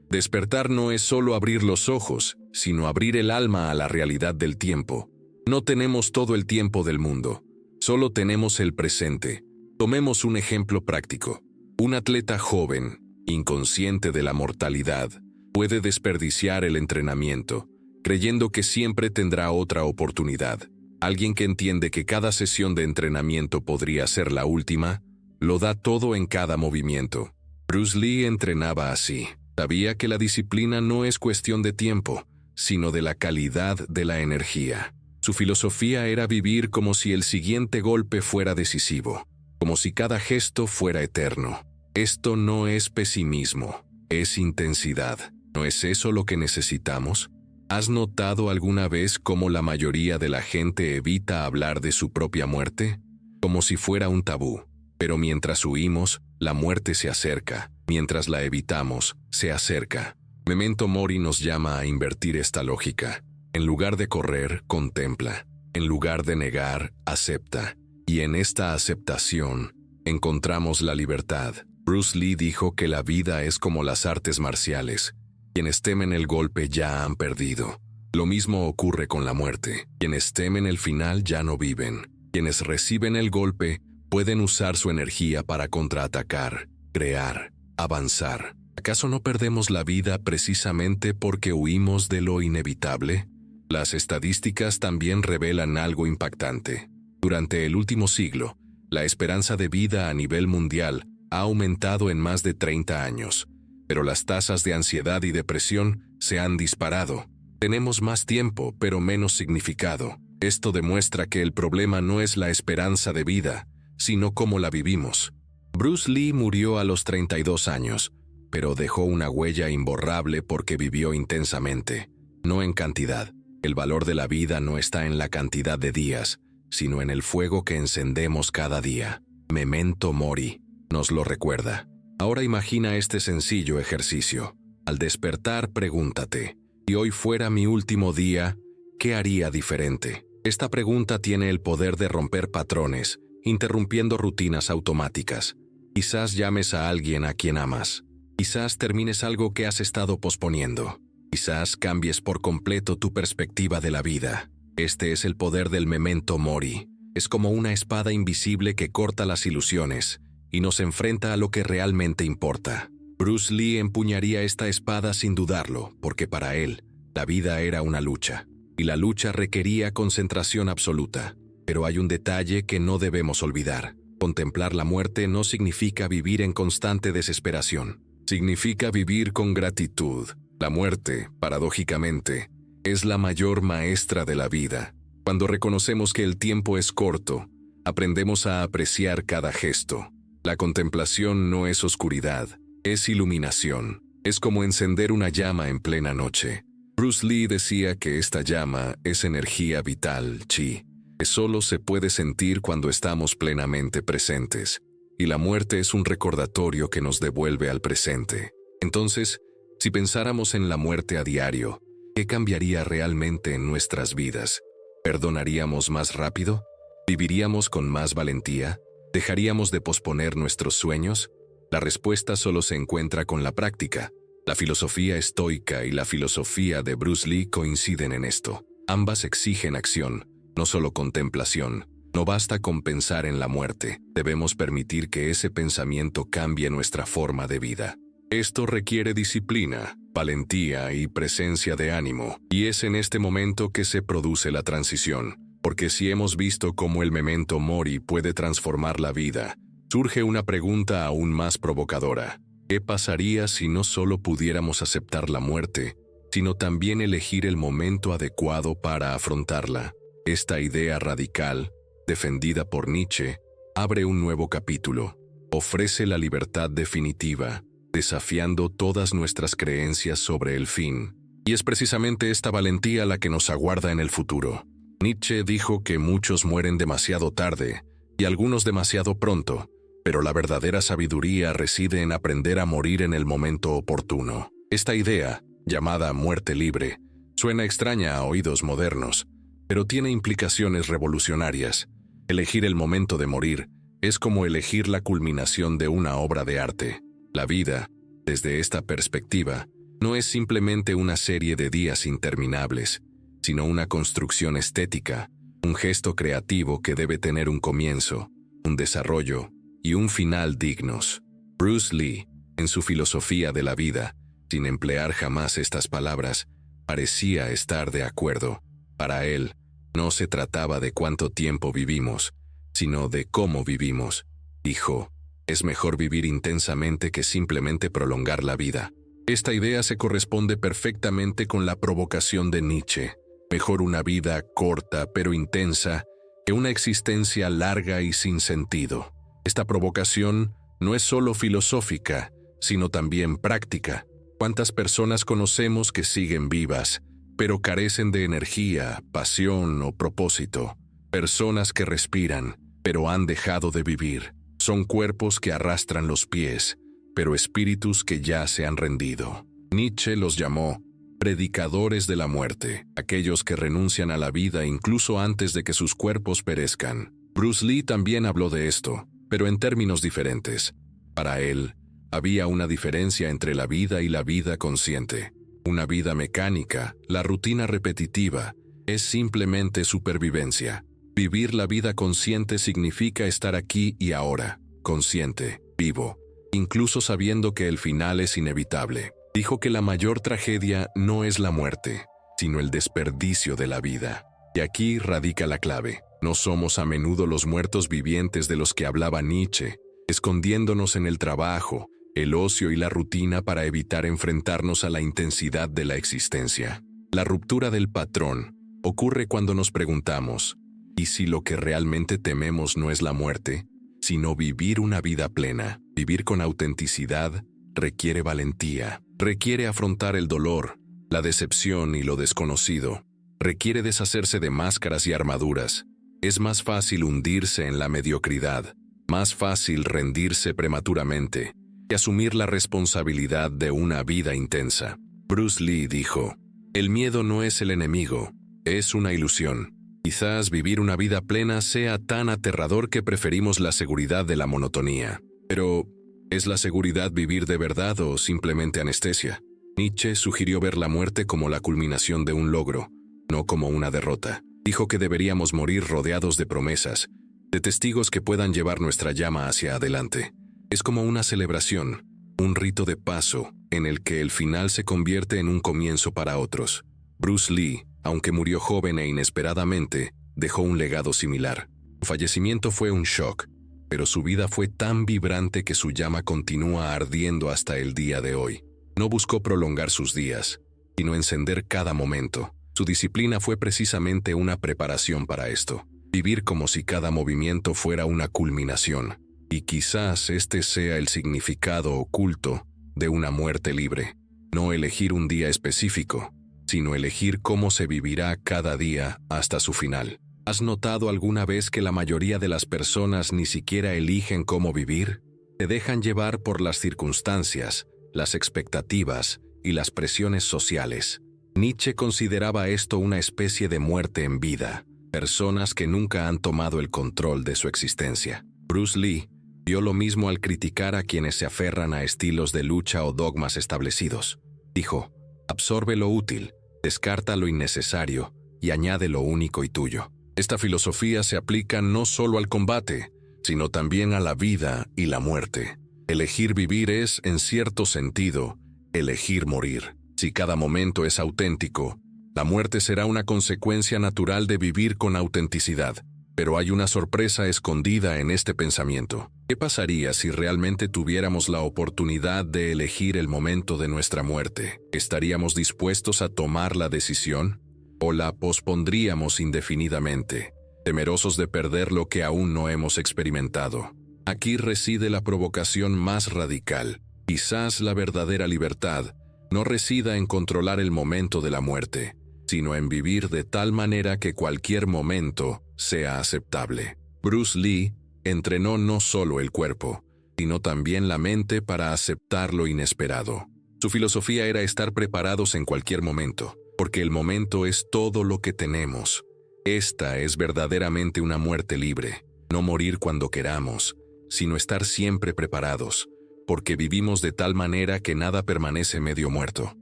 Despertar no es solo abrir los ojos, sino abrir el alma a la realidad del tiempo. No tenemos todo el tiempo del mundo, solo tenemos el presente. Tomemos un ejemplo práctico. Un atleta joven, inconsciente de la mortalidad, puede desperdiciar el entrenamiento, creyendo que siempre tendrá otra oportunidad. Alguien que entiende que cada sesión de entrenamiento podría ser la última, lo da todo en cada movimiento. Bruce Lee entrenaba así. Sabía que la disciplina no es cuestión de tiempo, sino de la calidad de la energía. Su filosofía era vivir como si el siguiente golpe fuera decisivo, como si cada gesto fuera eterno. Esto no es pesimismo, es intensidad. ¿No es eso lo que necesitamos? ¿Has notado alguna vez cómo la mayoría de la gente evita hablar de su propia muerte? Como si fuera un tabú. Pero mientras huimos, la muerte se acerca. Mientras la evitamos, se acerca. Memento Mori nos llama a invertir esta lógica. En lugar de correr, contempla. En lugar de negar, acepta. Y en esta aceptación, encontramos la libertad. Bruce Lee dijo que la vida es como las artes marciales. Quienes temen el golpe ya han perdido. Lo mismo ocurre con la muerte. Quienes temen el final ya no viven. Quienes reciben el golpe pueden usar su energía para contraatacar, crear, avanzar. ¿Acaso no perdemos la vida precisamente porque huimos de lo inevitable? Las estadísticas también revelan algo impactante. Durante el último siglo, la esperanza de vida a nivel mundial ha aumentado en más de 30 años, pero las tasas de ansiedad y depresión se han disparado. Tenemos más tiempo, pero menos significado. Esto demuestra que el problema no es la esperanza de vida, sino cómo la vivimos. Bruce Lee murió a los 32 años, pero dejó una huella imborrable porque vivió intensamente, no en cantidad. El valor de la vida no está en la cantidad de días, sino en el fuego que encendemos cada día. Memento Mori nos lo recuerda. Ahora imagina este sencillo ejercicio. Al despertar, pregúntate, si hoy fuera mi último día, ¿qué haría diferente? Esta pregunta tiene el poder de romper patrones, interrumpiendo rutinas automáticas. Quizás llames a alguien a quien amas. Quizás termines algo que has estado posponiendo. Quizás cambies por completo tu perspectiva de la vida. Este es el poder del Memento Mori. Es como una espada invisible que corta las ilusiones y nos enfrenta a lo que realmente importa. Bruce Lee empuñaría esta espada sin dudarlo, porque para él, la vida era una lucha, y la lucha requería concentración absoluta. Pero hay un detalle que no debemos olvidar. Contemplar la muerte no significa vivir en constante desesperación. Significa vivir con gratitud. La muerte, paradójicamente, es la mayor maestra de la vida. Cuando reconocemos que el tiempo es corto, aprendemos a apreciar cada gesto. La contemplación no es oscuridad, es iluminación. Es como encender una llama en plena noche. Bruce Lee decía que esta llama es energía vital, chi, que solo se puede sentir cuando estamos plenamente presentes. Y la muerte es un recordatorio que nos devuelve al presente. Entonces, si pensáramos en la muerte a diario, ¿qué cambiaría realmente en nuestras vidas? ¿Perdonaríamos más rápido? ¿Viviríamos con más valentía? ¿Dejaríamos de posponer nuestros sueños? La respuesta solo se encuentra con la práctica. La filosofía estoica y la filosofía de Bruce Lee coinciden en esto. Ambas exigen acción, no solo contemplación. No basta con pensar en la muerte, debemos permitir que ese pensamiento cambie nuestra forma de vida. Esto requiere disciplina, valentía y presencia de ánimo, y es en este momento que se produce la transición, porque si hemos visto cómo el Memento Mori puede transformar la vida, surge una pregunta aún más provocadora. ¿Qué pasaría si no solo pudiéramos aceptar la muerte, sino también elegir el momento adecuado para afrontarla? Esta idea radical, defendida por Nietzsche, abre un nuevo capítulo. Ofrece la libertad definitiva, desafiando todas nuestras creencias sobre el fin. Y es precisamente esta valentía la que nos aguarda en el futuro. Nietzsche dijo que muchos mueren demasiado tarde y algunos demasiado pronto, pero la verdadera sabiduría reside en aprender a morir en el momento oportuno. Esta idea, llamada muerte libre, suena extraña a oídos modernos, pero tiene implicaciones revolucionarias. Elegir el momento de morir es como elegir la culminación de una obra de arte. La vida, desde esta perspectiva, no es simplemente una serie de días interminables, sino una construcción estética, un gesto creativo que debe tener un comienzo, un desarrollo y un final dignos. Bruce Lee, en su filosofía de la vida, sin emplear jamás estas palabras, parecía estar de acuerdo. Para él, no se trataba de cuánto tiempo vivimos, sino de cómo vivimos. Dijo, es mejor vivir intensamente que simplemente prolongar la vida. Esta idea se corresponde perfectamente con la provocación de Nietzsche. Mejor una vida corta pero intensa que una existencia larga y sin sentido. Esta provocación no es solo filosófica, sino también práctica. ¿Cuántas personas conocemos que siguen vivas, pero carecen de energía, pasión o propósito? Personas que respiran, pero han dejado de vivir. Son cuerpos que arrastran los pies, pero espíritus que ya se han rendido. Nietzsche los llamó predicadores de la muerte, aquellos que renuncian a la vida incluso antes de que sus cuerpos perezcan. Bruce Lee también habló de esto, pero en términos diferentes. Para él, había una diferencia entre la vida y la vida consciente. Una vida mecánica, la rutina repetitiva, es simplemente supervivencia. Vivir la vida consciente significa estar aquí y ahora, consciente, vivo, incluso sabiendo que el final es inevitable. Dijo que la mayor tragedia no es la muerte, sino el desperdicio de la vida. Y aquí radica la clave. No somos a menudo los muertos vivientes de los que hablaba Nietzsche, escondiéndonos en el trabajo, el ocio y la rutina para evitar enfrentarnos a la intensidad de la existencia. La ruptura del patrón ocurre cuando nos preguntamos, ¿y si lo que realmente tememos no es la muerte, sino vivir una vida plena? Vivir con autenticidad requiere valentía, requiere afrontar el dolor, la decepción y lo desconocido, requiere deshacerse de máscaras y armaduras. Es más fácil hundirse en la mediocridad, más fácil rendirse prematuramente, que asumir la responsabilidad de una vida intensa. Bruce Lee dijo, el miedo no es el enemigo, es una ilusión. Quizás vivir una vida plena sea tan aterrador que preferimos la seguridad de la monotonía. Pero, ¿es la seguridad vivir de verdad o simplemente anestesia? Nietzsche sugirió ver la muerte como la culminación de un logro, no como una derrota. Dijo que deberíamos morir rodeados de promesas, de testigos que puedan llevar nuestra llama hacia adelante. Es como una celebración, un rito de paso, en el que el final se convierte en un comienzo para otros. Bruce Lee, aunque murió joven e inesperadamente, dejó un legado similar. Su fallecimiento fue un shock, pero su vida fue tan vibrante que su llama continúa ardiendo hasta el día de hoy. No buscó prolongar sus días, sino encender cada momento. Su disciplina fue precisamente una preparación para esto. Vivir como si cada movimiento fuera una culminación. Y quizás este sea el significado oculto de una muerte libre. No elegir un día específico, sino elegir cómo se vivirá cada día hasta su final. ¿Has notado alguna vez que la mayoría de las personas ni siquiera eligen cómo vivir? Se dejan llevar por las circunstancias, las expectativas y las presiones sociales. Nietzsche consideraba esto una especie de muerte en vida, personas que nunca han tomado el control de su existencia. Bruce Lee vio lo mismo al criticar a quienes se aferran a estilos de lucha o dogmas establecidos. Dijo, absorbe lo útil, descarta lo innecesario y añade lo único y tuyo. Esta filosofía se aplica no solo al combate, sino también a la vida y la muerte. Elegir vivir es, en cierto sentido, elegir morir. Si cada momento es auténtico, la muerte será una consecuencia natural de vivir con autenticidad. Pero hay una sorpresa escondida en este pensamiento. ¿Qué pasaría si realmente tuviéramos la oportunidad de elegir el momento de nuestra muerte? ¿Estaríamos dispuestos a tomar la decisión? ¿O la pospondríamos indefinidamente, temerosos de perder lo que aún no hemos experimentado? Aquí reside la provocación más radical. Quizás la verdadera libertad no resida en controlar el momento de la muerte, sino en vivir de tal manera que cualquier momento sea aceptable. Bruce Lee entrenó no solo el cuerpo, sino también la mente para aceptar lo inesperado. Su filosofía era estar preparados en cualquier momento, porque el momento es todo lo que tenemos. Esta es verdaderamente una muerte libre, no morir cuando queramos, sino estar siempre preparados, porque vivimos de tal manera que nada permanece medio muerto.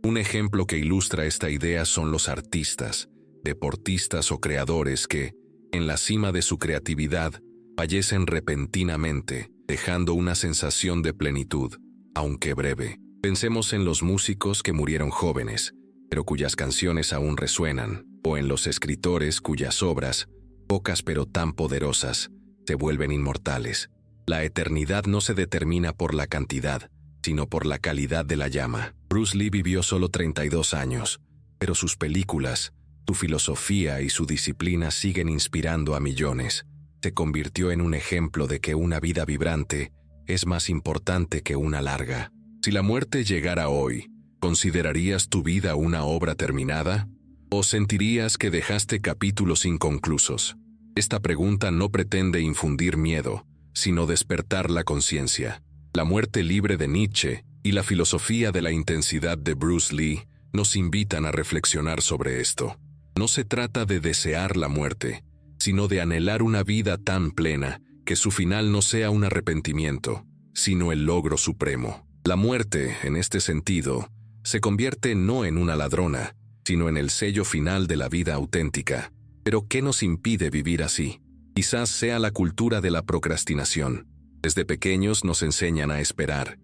Un ejemplo que ilustra esta idea son los artistas, deportistas o creadores que, en la cima de su creatividad, fallecen repentinamente, dejando una sensación de plenitud, aunque breve. Pensemos en los músicos que murieron jóvenes, pero cuyas canciones aún resuenan, o en los escritores cuyas obras, pocas pero tan poderosas, se vuelven inmortales. La eternidad no se determina por la cantidad, sino por la calidad de la llama. Bruce Lee vivió solo 32 años, pero sus películas, su filosofía y su disciplina siguen inspirando a millones. Se convirtió en un ejemplo de que una vida vibrante es más importante que una larga. Si la muerte llegara hoy, ¿considerarías tu vida una obra terminada? ¿O sentirías que dejaste capítulos inconclusos? Esta pregunta no pretende infundir miedo, sino despertar la conciencia. La muerte libre de Nietzsche y la filosofía de la intensidad de Bruce Lee nos invitan a reflexionar sobre esto. No se trata de desear la muerte, sino de anhelar una vida tan plena que su final no sea un arrepentimiento, sino el logro supremo. La muerte, en este sentido, se convierte no en una ladrona, sino en el sello final de la vida auténtica. Pero ¿qué nos impide vivir así? Quizás sea la cultura de la procrastinación. Desde pequeños nos enseñan a esperar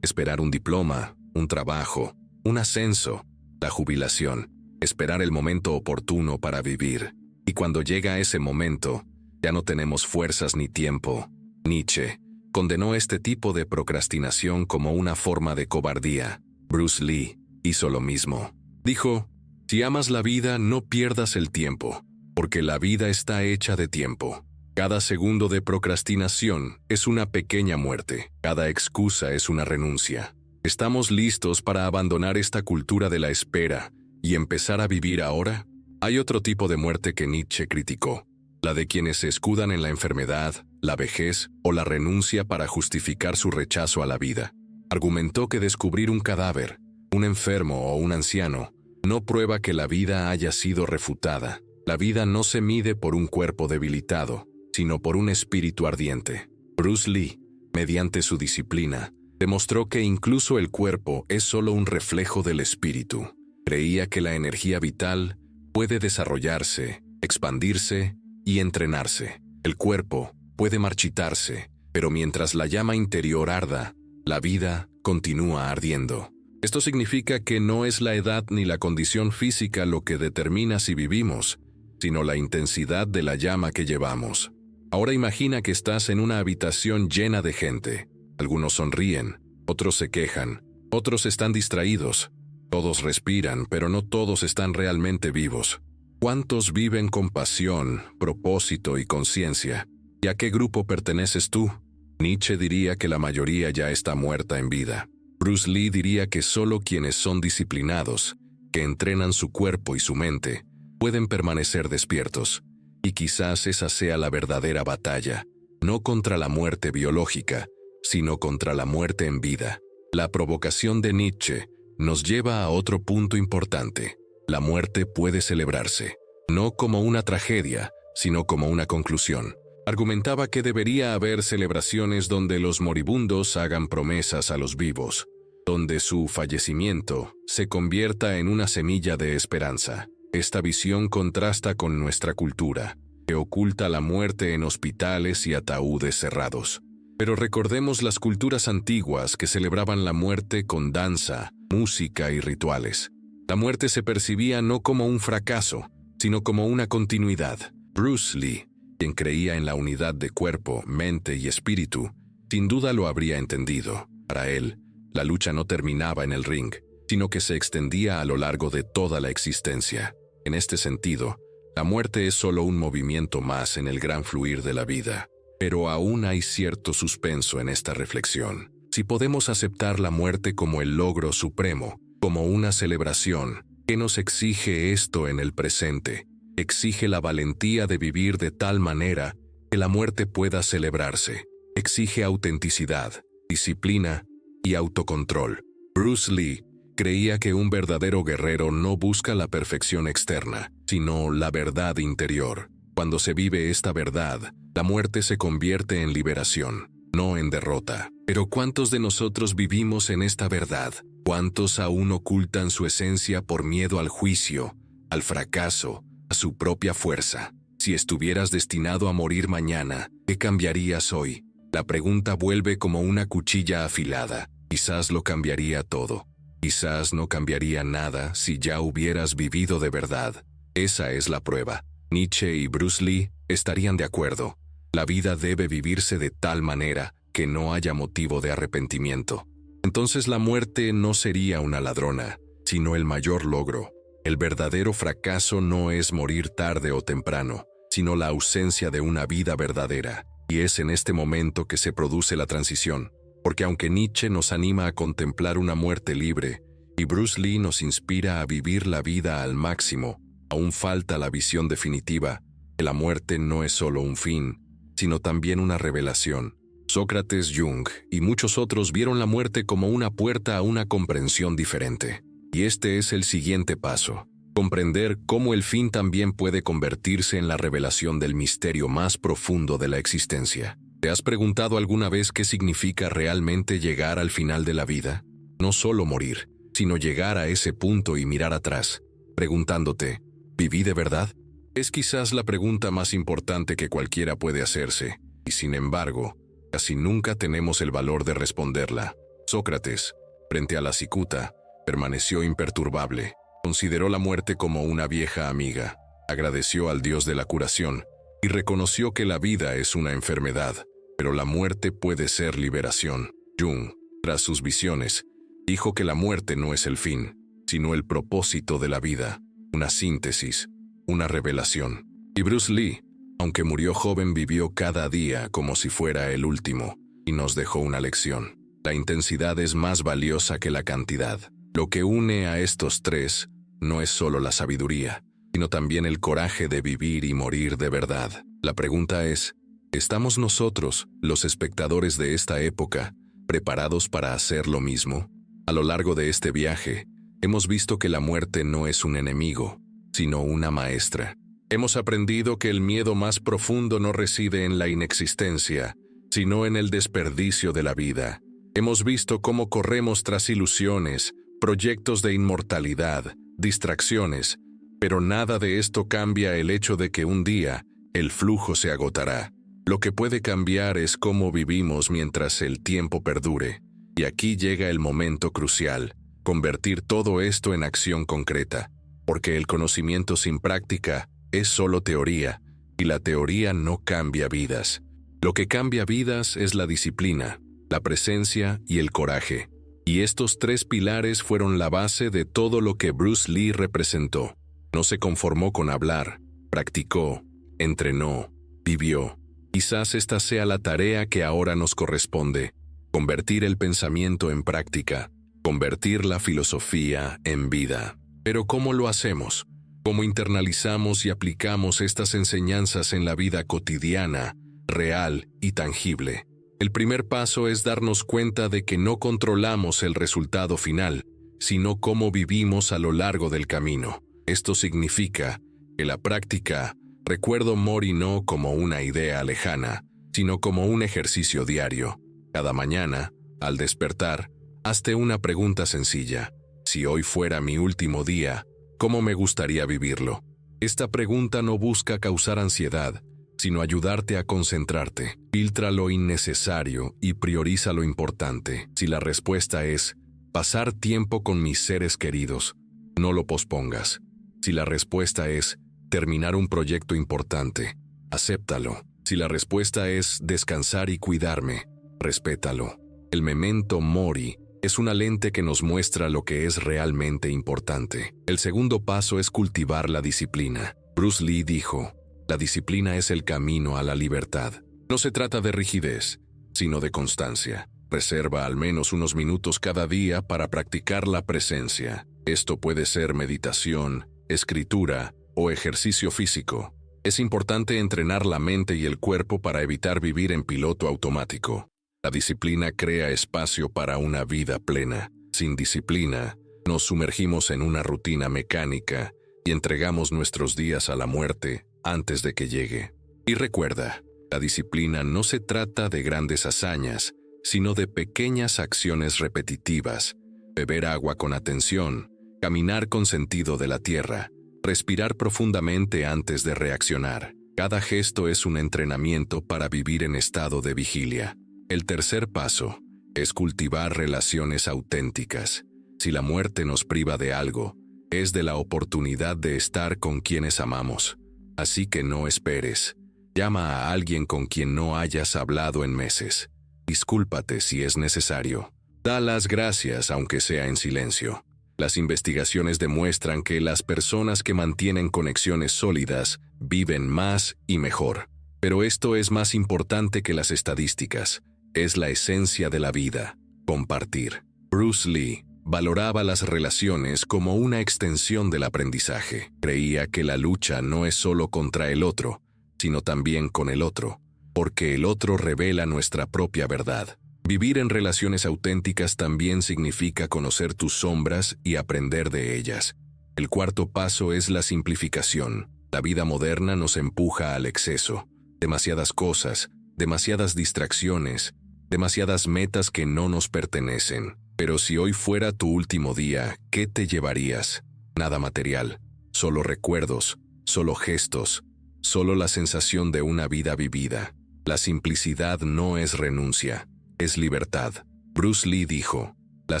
un diploma, un trabajo, un ascenso, la jubilación, esperar el momento oportuno para vivir. Y cuando llega ese momento, ya no tenemos fuerzas ni tiempo. Nietzsche condenó este tipo de procrastinación como una forma de cobardía. Bruce Lee hizo lo mismo. Dijo, si amas la vida, no pierdas el tiempo, porque la vida está hecha de tiempo. Cada segundo de procrastinación es una pequeña muerte. Cada excusa es una renuncia. ¿Estamos listos para abandonar esta cultura de la espera y empezar a vivir ahora? Hay otro tipo de muerte que Nietzsche criticó, la de quienes se escudan en la enfermedad, la vejez o la renuncia para justificar su rechazo a la vida. Argumentó que descubrir un cadáver, un enfermo o un anciano, no prueba que la vida haya sido refutada. La vida no se mide por un cuerpo debilitado, sino por un espíritu ardiente. Bruce Lee, mediante su disciplina, demostró que incluso el cuerpo es solo un reflejo del espíritu. Creía que la energía vital puede desarrollarse, expandirse y entrenarse. El cuerpo puede marchitarse, pero mientras la llama interior arda, la vida continúa ardiendo. Esto significa que no es la edad ni la condición física lo que determina si vivimos, sino la intensidad de la llama que llevamos. Ahora imagina que estás en una habitación llena de gente. Algunos sonríen, otros se quejan, otros están distraídos. Todos respiran, pero no todos están realmente vivos. ¿Cuántos viven con pasión, propósito y conciencia? ¿Y a qué grupo perteneces tú? Nietzsche diría que la mayoría ya está muerta en vida. Bruce Lee diría que solo quienes son disciplinados, que entrenan su cuerpo y su mente, pueden permanecer despiertos. Y quizás esa sea la verdadera batalla, no contra la muerte biológica, sino contra la muerte en vida. La provocación de Nietzsche nos lleva a otro punto importante. La muerte puede celebrarse, no como una tragedia, sino como una conclusión. Argumentaba que debería haber celebraciones donde los moribundos hagan promesas a los vivos, donde su fallecimiento se convierta en una semilla de esperanza. Esta visión contrasta con nuestra cultura, que oculta la muerte en hospitales y ataúdes cerrados. Pero recordemos las culturas antiguas que celebraban la muerte con danza, música y rituales. La muerte se percibía no como un fracaso, sino como una continuidad. Bruce Lee, quien creía en la unidad de cuerpo, mente y espíritu, sin duda lo habría entendido. Para él, la lucha no terminaba en el ring, sino que se extendía a lo largo de toda la existencia. En este sentido, la muerte es solo un movimiento más en el gran fluir de la vida. Pero aún hay cierto suspenso en esta reflexión. Si podemos aceptar la muerte como el logro supremo, como una celebración, ¿qué nos exige esto en el presente? Exige la valentía de vivir de tal manera que la muerte pueda celebrarse. Exige autenticidad, disciplina y autocontrol. Bruce Lee Creía que un verdadero guerrero no busca la perfección externa, sino la verdad interior. Cuando se vive esta verdad, la muerte se convierte en liberación, no en derrota. Pero ¿cuántos de nosotros vivimos en esta verdad? ¿Cuántos aún ocultan su esencia por miedo al juicio, al fracaso, a su propia fuerza? Si estuvieras destinado a morir mañana, ¿qué cambiarías hoy? La pregunta vuelve como una cuchilla afilada. Quizás lo cambiaría todo. Quizás no cambiaría nada si ya hubieras vivido de verdad. Esa es la prueba. Nietzsche y Bruce Lee estarían de acuerdo. La vida debe vivirse de tal manera que no haya motivo de arrepentimiento. Entonces la muerte no sería una ladrona, sino el mayor logro. El verdadero fracaso no es morir tarde o temprano, sino la ausencia de una vida verdadera. Y es en este momento que se produce la transición. Porque aunque Nietzsche nos anima a contemplar una muerte libre y Bruce Lee nos inspira a vivir la vida al máximo, aún falta la visión definitiva, que la muerte no es solo un fin, sino también una revelación. Sócrates, Jung y muchos otros vieron la muerte como una puerta a una comprensión diferente. Y este es el siguiente paso: comprender cómo el fin también puede convertirse en la revelación del misterio más profundo de la existencia. ¿Te has preguntado alguna vez qué significa realmente llegar al final de la vida? No solo morir, sino llegar a ese punto y mirar atrás, preguntándote, ¿viví de verdad? Es quizás la pregunta más importante que cualquiera puede hacerse, y sin embargo, casi nunca tenemos el valor de responderla. Sócrates, frente a la cicuta, permaneció imperturbable. Consideró la muerte como una vieja amiga, agradeció al Dios de la curación y reconoció que la vida es una enfermedad, pero la muerte puede ser liberación. Jung, tras sus visiones, dijo que la muerte no es el fin, sino el propósito de la vida, una síntesis, una revelación. Y Bruce Lee, aunque murió joven, vivió cada día como si fuera el último, y nos dejó una lección. La intensidad es más valiosa que la cantidad. Lo que une a estos tres no es solo la sabiduría, sino también el coraje de vivir y morir de verdad. La pregunta es, ¿estamos nosotros, los espectadores de esta época, preparados para hacer lo mismo? A lo largo de este viaje, hemos visto que la muerte no es un enemigo, sino una maestra. Hemos aprendido que el miedo más profundo no reside en la inexistencia, sino en el desperdicio de la vida. Hemos visto cómo corremos tras ilusiones, proyectos de inmortalidad, distracciones, pero nada de esto cambia el hecho de que un día el flujo se agotará. Lo que puede cambiar es cómo vivimos mientras el tiempo perdure. Y aquí llega el momento crucial: convertir todo esto en acción concreta. Porque el conocimiento sin práctica es solo teoría, y la teoría no cambia vidas. Lo que cambia vidas es la disciplina, la presencia y el coraje. Y estos tres pilares fueron la base de todo lo que Bruce Lee representó. No se conformó con hablar, practicó, entrenó, vivió. Quizás esta sea la tarea que ahora nos corresponde: convertir el pensamiento en práctica, convertir la filosofía en vida. Pero ¿cómo lo hacemos? ¿Cómo internalizamos y aplicamos estas enseñanzas en la vida cotidiana, real y tangible? El primer paso es darnos cuenta de que no controlamos el resultado final, sino cómo vivimos a lo largo del camino. Esto significa que la práctica, recuerdo Mori no como una idea lejana, sino como un ejercicio diario. Cada mañana, al despertar, hazte una pregunta sencilla: si hoy fuera mi último día, ¿cómo me gustaría vivirlo? Esta pregunta no busca causar ansiedad, sino ayudarte a concentrarte. Filtra lo innecesario y prioriza lo importante. Si la respuesta es pasar tiempo con mis seres queridos, no lo pospongas. Si la respuesta es terminar un proyecto importante, acéptalo. Si la respuesta es descansar y cuidarme, respétalo. El memento mori es una lente que nos muestra lo que es realmente importante. El segundo paso es cultivar la disciplina. Bruce Lee dijo: la disciplina es el camino a la libertad. No se trata de rigidez, sino de constancia. Reserva al menos unos minutos cada día para practicar la presencia. Esto puede ser meditación, escritura o ejercicio físico. Es importante entrenar la mente y el cuerpo para evitar vivir en piloto automático. La disciplina crea espacio para una vida plena. Sin disciplina, Nos sumergimos en una rutina mecánica y entregamos nuestros días a la muerte antes de que llegue. Y recuerda, la disciplina no se trata de grandes hazañas, sino de pequeñas acciones repetitivas: beber agua con atención, caminar con sentido de la tierra, respirar profundamente antes de reaccionar. Cada gesto es un entrenamiento para vivir en estado de vigilia. El tercer paso es cultivar relaciones auténticas. Si la muerte nos priva de algo, es de la oportunidad de estar con quienes amamos. Así que no esperes. Llama a alguien con quien no hayas hablado en meses. Discúlpate si es necesario. Da las gracias aunque sea en silencio. Las investigaciones demuestran que las personas que mantienen conexiones sólidas viven más y mejor. Pero esto es más importante que las estadísticas. Es la esencia de la vida: compartir. Bruce Lee valoraba las relaciones como una extensión del aprendizaje. Creía que la lucha no es solo contra el otro, sino también con el otro, porque el otro revela nuestra propia verdad. Vivir en relaciones auténticas también significa conocer tus sombras y aprender de ellas. El cuarto paso es la simplificación. La vida moderna nos empuja al exceso. Demasiadas cosas, demasiadas distracciones, demasiadas metas que no nos pertenecen. Pero si hoy fuera tu último día, ¿qué te llevarías? Nada material, solo recuerdos, solo gestos, solo la sensación de una vida vivida. La simplicidad no es renuncia, es libertad. Bruce Lee dijo: la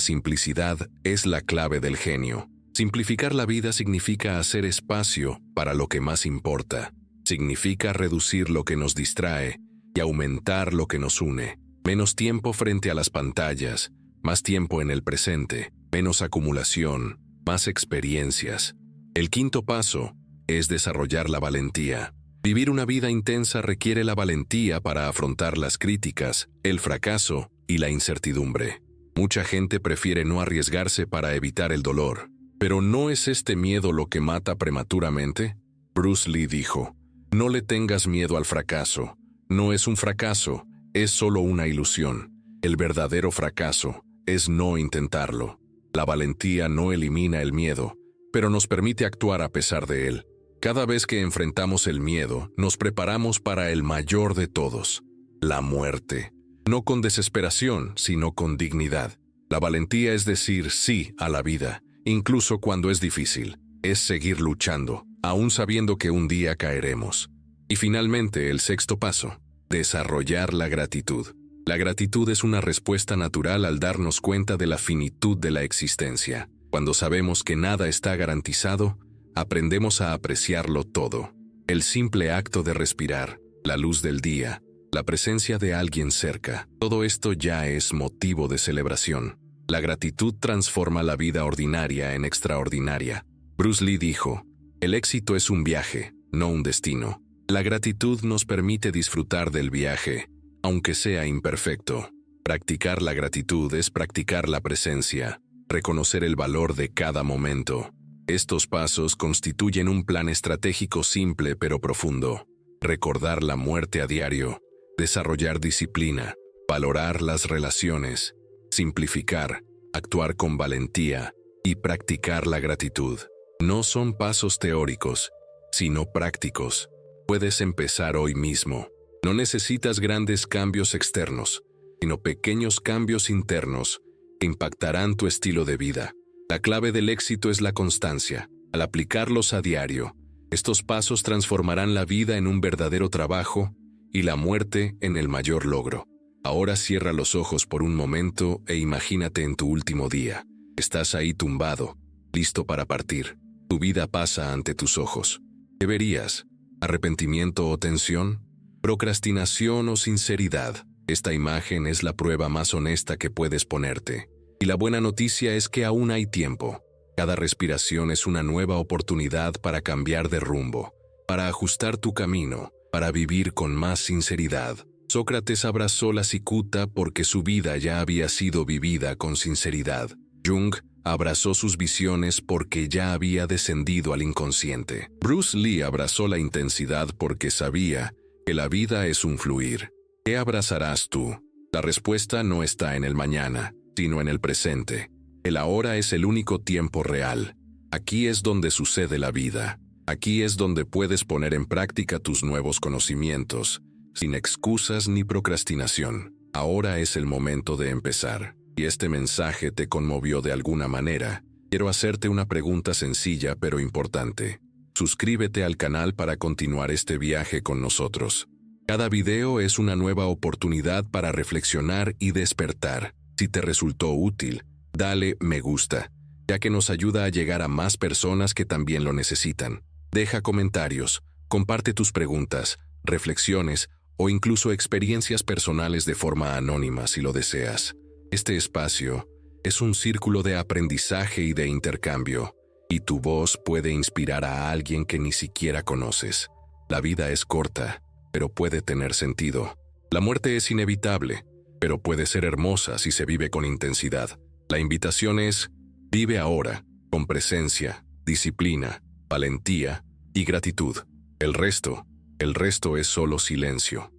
simplicidad es la clave del genio. Simplificar la vida significa hacer espacio para lo que más importa. Significa reducir lo que nos distrae y aumentar lo que nos une. Menos tiempo frente a las pantallas, más tiempo en el presente, menos acumulación, más experiencias. El quinto paso es desarrollar la valentía. Vivir una vida intensa requiere la valentía para afrontar las críticas, el fracaso y la incertidumbre. Mucha gente prefiere no arriesgarse para evitar el dolor. ¿Pero no es este miedo lo que mata prematuramente? Bruce Lee dijo: no le tengas miedo al fracaso. No es un fracaso, es solo una ilusión. El verdadero fracaso es no intentarlo. La valentía no elimina el miedo, pero nos permite actuar a pesar de él. Cada vez que enfrentamos el miedo, nos preparamos para el mayor de todos: la muerte. No con desesperación, sino con dignidad. La valentía es decir sí a la vida, incluso cuando es difícil. Es seguir luchando, aún sabiendo que un día caeremos. Y finalmente, el sexto paso: desarrollar la gratitud. La gratitud es una respuesta natural al darnos cuenta de la finitud de la existencia. Cuando sabemos que nada está garantizado, aprendemos a apreciarlo todo. El simple acto de respirar, la luz del día, la presencia de alguien cerca, todo esto ya es motivo de celebración. La gratitud transforma la vida ordinaria en extraordinaria. Bruce Lee dijo: el éxito es un viaje, no un destino. La gratitud nos permite disfrutar del viaje, aunque sea imperfecto. Practicar la gratitud es practicar la presencia, reconocer el valor de cada momento. Estos pasos constituyen un plan estratégico simple pero profundo. Recordar la muerte a diario, desarrollar disciplina, valorar las relaciones, simplificar, actuar con valentía y practicar la gratitud. No son pasos teóricos, sino prácticos. Puedes empezar hoy mismo. No necesitas grandes cambios externos, sino pequeños cambios internos que impactarán tu estilo de vida. La clave del éxito es la constancia. Al aplicarlos a diario, estos pasos transformarán la vida en un verdadero trabajo y la muerte en el mayor logro. Ahora cierra los ojos por un momento e imagínate en tu último día. Estás ahí tumbado, listo para partir. Tu vida pasa ante tus ojos. ¿Qué verías? ¿Arrepentimiento o tensión? ¿Procrastinación o sinceridad? Esta imagen es la prueba más honesta que puedes ponerte. Y la buena noticia es que aún hay tiempo. Cada respiración es una nueva oportunidad para cambiar de rumbo, para ajustar tu camino, para vivir con más sinceridad. Sócrates abrazó la cicuta porque su vida ya había sido vivida con sinceridad. Jung abrazó sus visiones porque ya había descendido al inconsciente. Bruce Lee abrazó la intensidad porque sabía que la vida es un fluir. ¿Qué abrazarás tú? La respuesta no está en el mañana, sino en el presente. El ahora es el único tiempo real. Aquí es donde sucede la vida. Aquí es donde puedes poner en práctica tus nuevos conocimientos, sin excusas ni procrastinación. Ahora es el momento de empezar. Si este mensaje te conmovió de alguna manera, quiero hacerte una pregunta sencilla pero importante. Suscríbete al canal para continuar este viaje con nosotros. Cada video es una nueva oportunidad para reflexionar y despertar. Si te resultó útil, dale me gusta, ya que nos ayuda a llegar a más personas que también lo necesitan. Deja comentarios, comparte tus preguntas, reflexiones o incluso experiencias personales de forma anónima si lo deseas. Este espacio es un círculo de aprendizaje y de intercambio, y tu voz puede inspirar a alguien que ni siquiera conoces. La vida es corta, pero puede tener sentido. La muerte es inevitable, pero puede ser hermosa si se vive con intensidad. La invitación es: vive ahora, con presencia, disciplina, valentía y gratitud. El resto es solo silencio.